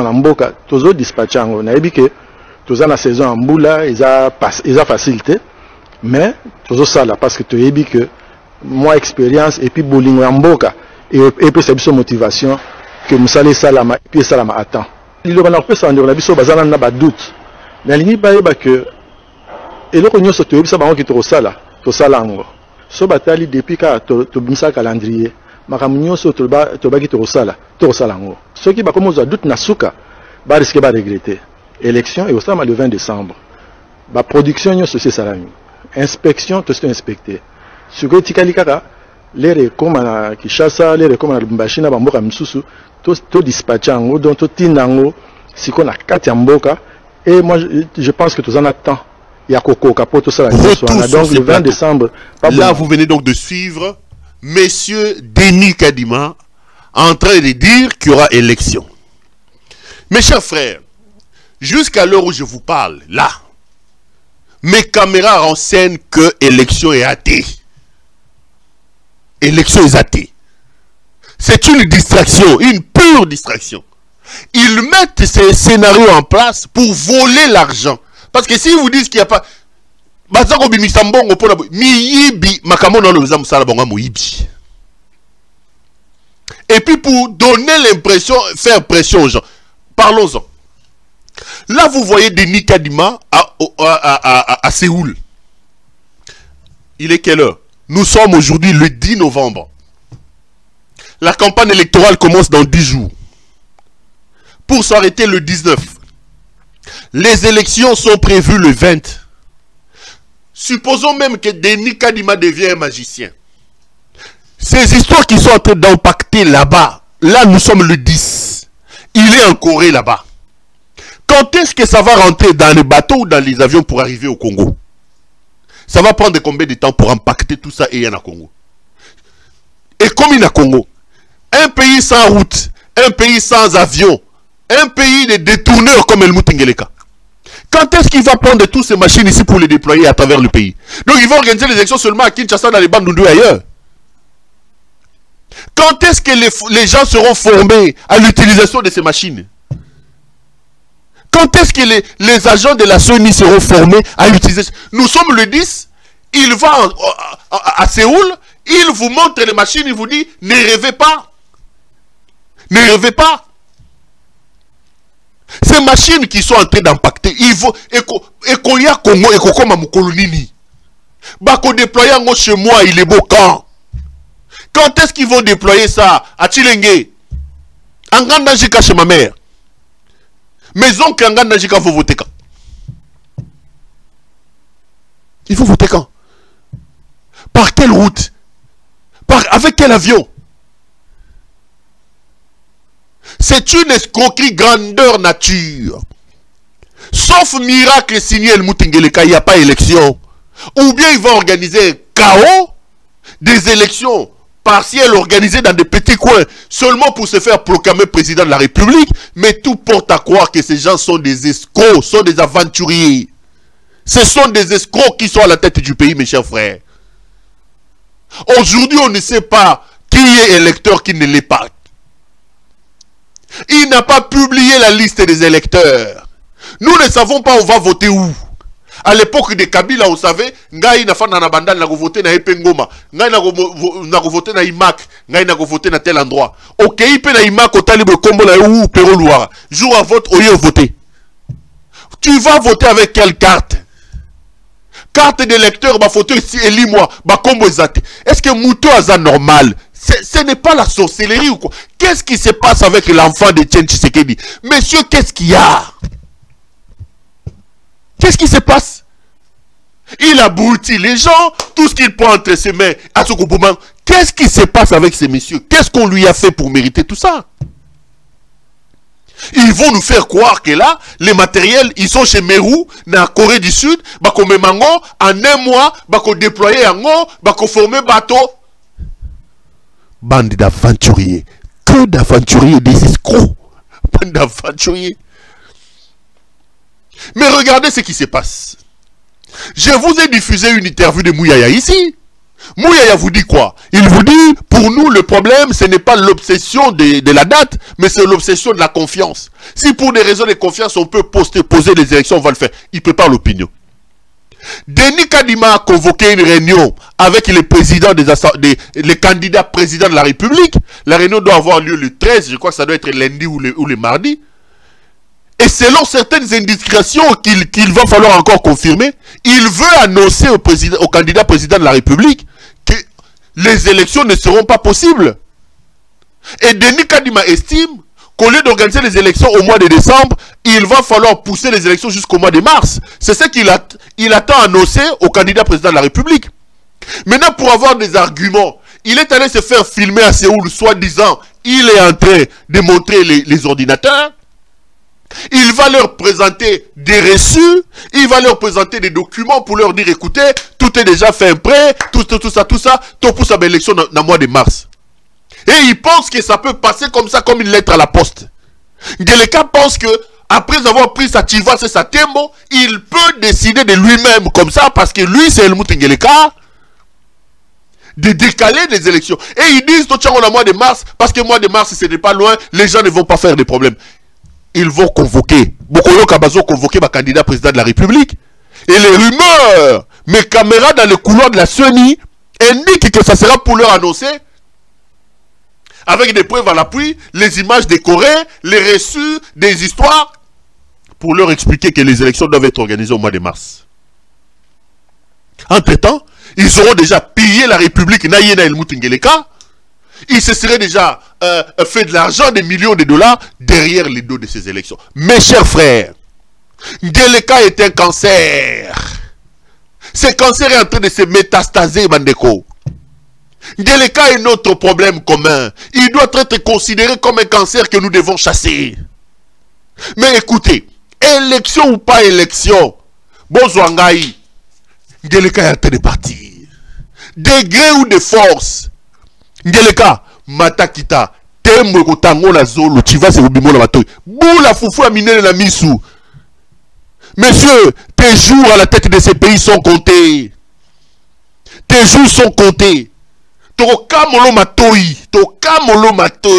Speaker 10: na mboka tozo dispatchango na yebi ke toza na saison en mbula eza facilité mais tozo sala parce que tu yebi que moi expérience et puis bolingo ya mboka et puis c'est biso motivation que Moussale Salama et puis Salama attend. Il y a un peu ça, on a vu ça, on a doute. Mais il n'y a pas que. Et là, on a ce que ça va qui est au sala, au salango. Ce bataille depuis que tu as un calendrier. Makamunyo so to ba qui est au salango. Ce qui va comme on doute nasuka, va risquer de regretter. Élection et au Sama le 20 décembre. La production est ceci salami. Inspection, tout ce inspecté. Ce que tu as les recommandés qui chassent, les recommandés de Mbachina, Bamboka Msusu, tout dispatchant, donc tout tinango, si qu'on a 4 Mboka. Et moi, je pense que tout en attend. Il y a Coco Capo, tout ça. Donc le 20 décembre.
Speaker 2: Là, vous venez donc de suivre Monsieur Denis Kadima en train de dire qu'il y aura élection. Mes chers frères, jusqu'à l'heure où je vous parle, là, mes caméras renseignent que l'élection est athée. L'élection est athée. C'est une distraction, une pure distraction. Ils mettent ces scénarios en place pour voler l'argent. Parce que si vous dites qu'il n'y a pas... Et puis pour donner l'impression, faire pression aux gens. Parlons-en. Là, vous voyez Denis Kadima à Séoul. Il est quelle heure? Nous sommes aujourd'hui le 10 novembre. La campagne électorale commence dans 10 jours. Pour s'arrêter le 19. Les élections sont prévues le 20. Supposons même que Denis Kadima devient un magicien. Ces histoires qui sont en train d'impacter là-bas, là nous sommes le 10. Il est en Corée là-bas. Quand est-ce que ça va rentrer dans les bateaux ou dans les avions pour arriver au Congo? Ça va prendre combien de temps pour impacter tout ça et il y en a Congo? Et comme il y a Congo, un pays sans route, un pays sans avion, un pays de détourneurs comme El Moutingeleka. Quand est-ce qu'il va prendre toutes ces machines ici pour les déployer à travers le pays? Donc ils vont organiser les élections seulement à Kinshasa, dans les Bandundu ailleurs. Quand est-ce que les gens seront formés à l'utilisation de ces machines? Quand est-ce que les agents de la Sony seront formés à utiliser? Nous sommes le 10, il va à Séoul, il vous montre les machines, il vous dit, ne rêvez pas. Ne rêvez pas. Ces machines qui sont en train d'impacter, il faut, et qu'on y a Congo, et qu'on comme à Moukolonini. Bako déployer chez moi, il est beau quand? Quand est-ce qu'ils vont déployer ça à Chilenge? En Gandajika chez ma mère. Maison qu'en Gandajika, il faut voter quand? Il faut voter quand? Par quelle route? Avec quel avion? C'est une escroquerie grandeur nature. Sauf miracle signé El Moutingeleka, il n'y a pas élection. Ou bien ils vont organiser chaos, des élections partielles organisées dans des petits coins, seulement pour se faire proclamer président de la République, mais tout porte à croire que ces gens sont des escrocs, sont des aventuriers. Ce sont des escrocs qui sont à la tête du pays, mes chers frères. Aujourd'hui, on ne sait pas qui est électeur, qui ne l'est pas. Il n'a pas publié la liste des électeurs. Nous ne savons pas on va voter où. À l'époque de Kabila, vous savez, Ngai n'a pas bandal n'a voté na Epengoma, Ngai n'a voté na Imak, Ngai n'a voté na tel endroit. Ok, il peut na Imak au Talibre Kombo la ou Péro Loire. Jour à vote, au lieu de voter. Tu vas voter avec quelle carte? Carte d'électeur, ma photo ici, élis-moi, ma combo exact. Est-ce que Mouto a normal? Ce n'est pas la sorcellerie ou quoi? Qu'est-ce qui se passe avec l'enfant de Tien Tshisekedi? Monsieur, qu'est-ce qu'il y a? Qu'est-ce qui se passe? Il abrutit les gens, tout ce qu'il prend entre ses mains à ce moment. Qu'est-ce qui se passe avec ces messieurs? Qu'est-ce qu'on lui a fait pour mériter tout ça? Ils vont nous faire croire que là, les matériels, ils sont chez Meru, dans la Corée du Sud, bako memango, en un mois, bako déployer en haut, bako former bateau. Bande d'aventuriers. Que d'aventuriers, des escrocs. Bande d'aventuriers. Mais regardez ce qui se passe. Je vous ai diffusé une interview de Mouyaya ici. Mouyaya vous dit quoi? Il vous dit, pour nous, le problème, ce n'est pas l'obsession de la date, mais c'est l'obsession de la confiance. Si pour des raisons de confiance, on peut poser les élections, on va le faire. Il prépare l'opinion. Denis Kadima a convoqué une réunion avec les présidents les candidats présidents de la République. La réunion doit avoir lieu le 13, je crois que ça doit être lundi ou le mardi. Et selon certaines indications qu'il va falloir encore confirmer, il veut annoncer au candidat président de la République que les élections ne seront pas possibles. Et Denis Kadima estime qu'au lieu d'organiser les élections au mois de décembre, il va falloir pousser les élections jusqu'au mois de mars. C'est ce qu'il attend annoncer au candidat président de la République. Maintenant, pour avoir des arguments, il est allé se faire filmer à Séoul, soi-disant, il est en train de montrer les ordinateurs. Il va leur présenter des reçus, il va leur présenter des documents pour leur dire, écoutez, tout est déjà fait prêt, tout ça, tout pousse à l'élection dans le mois de mars. Et il pense que ça peut passer comme ça, comme une lettre à la poste. Ngeleka pense que, après avoir pris sa Chivas et sa Tembo, il peut décider de lui-même comme ça, parce que lui, c'est Helmut Ngeleka, de décaler les élections. Et ils disent, tout le mois de mars, parce que le mois de mars, ce n'est pas loin, les gens ne vont pas faire de problème. Ils vont convoquer, Bokolo Kabazo convoquer ma candidat président de la République. Et les rumeurs, mes caméras dans les couloirs de la CENI, indiquent que ça sera pour leur annoncer, avec des preuves à l'appui, les images décorées, les reçus, des histoires, pour leur expliquer que les élections doivent être organisées au mois de mars. Entre-temps, ils auront déjà pillé la République Nayena Helmut Ngeleka. Ils se seraient déjà fait de l'argent, des millions de dollars, derrière les dos de ces élections. Mes chers frères, Ngeleka est un cancer. Ce cancer est en train de se métastaser, Bandeko. Ngeleka est notre problème commun. Il doit être considéré comme un cancer que nous devons chasser. Mais écoutez, élection ou pas élection, Bozwangaï, Ngeleka est en train de partir. Degré ou de force, Ngeleka, Matakita, Tembo Kotango la Zolo, Chiva se Ubimo la Matoi, Boula Foufou Aminé la Missou. Monsieur, tes jours à la tête de ces pays sont comptés. Tes jours sont comptés. Toka molo matoi,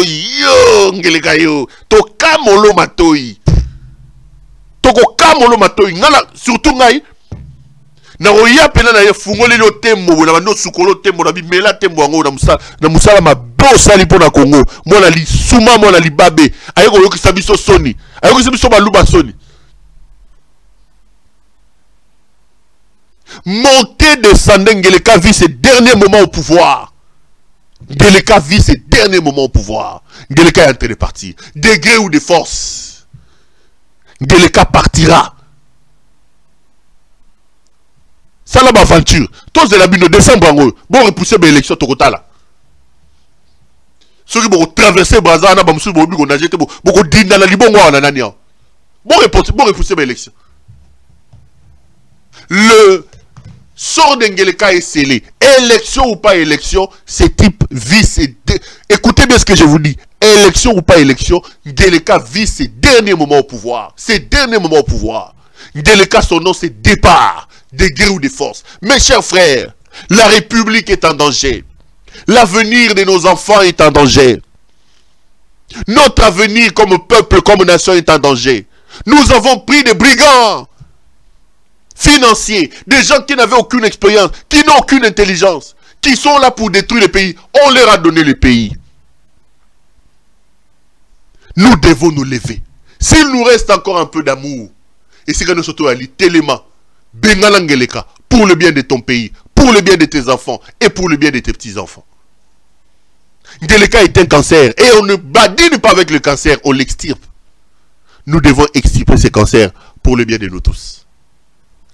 Speaker 2: yo Ngeleka yo, toka molo matoi, ngala surtout ngai. Na oya pena na fungoli lo tembo na bando sukolo tembo na bimela tembo ngo na musala mabo sali pona Congo mona li suma mona li babe ayeko yokisa biso soni ayeko yokisa biso baluba soni. Monter descendre Ngeleka vit ses derniers moments au pouvoir. Ngeleka vit ses derniers moments au pouvoir. Ngeleka est en train de partir. Degré ou de force, Ngeleka partira. Ça là aventure. Tous les labins de décembre, bon repousser l'élection Tokotala. Ceux qui vont traverser Brazza, Bamsou, Bobi, Najet, beaucoup d'îles dans la Libongo, en Anania. Bon repousser l'élection. Le sort d'Ngeleka est scellé. Élection ou pas élection, c'est type vice. Écoutez bien ce que je vous dis. Élection ou pas élection, Ngeleka vit ses derniers moments au pouvoir. Ses derniers moments au pouvoir. Ngeleka, son nom, c'est départ. Des guerres ou des forces. Mes chers frères, la République est en danger. L'avenir de nos enfants est en danger. Notre avenir comme peuple, comme nation est en danger. Nous avons pris des brigands financiers, des gens qui n'avaient aucune expérience, qui n'ont aucune intelligence, qui sont là pour détruire le pays. On leur a donné le pays. Nous devons nous lever. S'il nous reste encore un peu d'amour, et c'est que nous sommes allés tellement Bengala Ngeleka, pour le bien de ton pays, pour le bien de tes enfants et pour le bien de tes petits-enfants. Ngeleka est un cancer et on ne badine pas avec le cancer, on l'extirpe. Nous devons extirper ce cancer pour le bien de nous tous.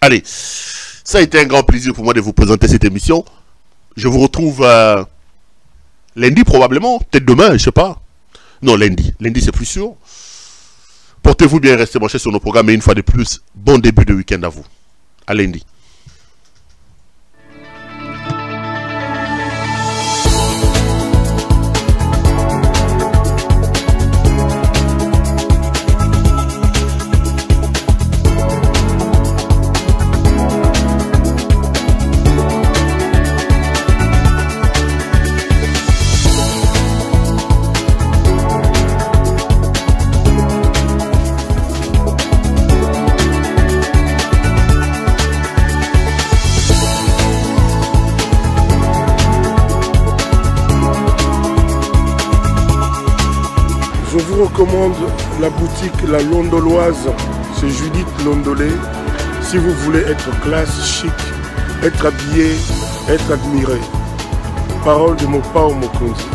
Speaker 2: Allez, ça a été un grand plaisir pour moi de vous présenter cette émission. Je vous retrouve lundi probablement, peut-être demain, je ne sais pas. Non, lundi. Lundi c'est plus sûr. Portez-vous bien, restez branchés sur nos programmes et une fois de plus, bon début de week-end à vous. À lundi.
Speaker 1: Je vous recommande la boutique La Londoloise chez Judith Londolé. Si vous voulez être classe, chic, être habillé, être admiré. Parole de mon Pao Mokonzi.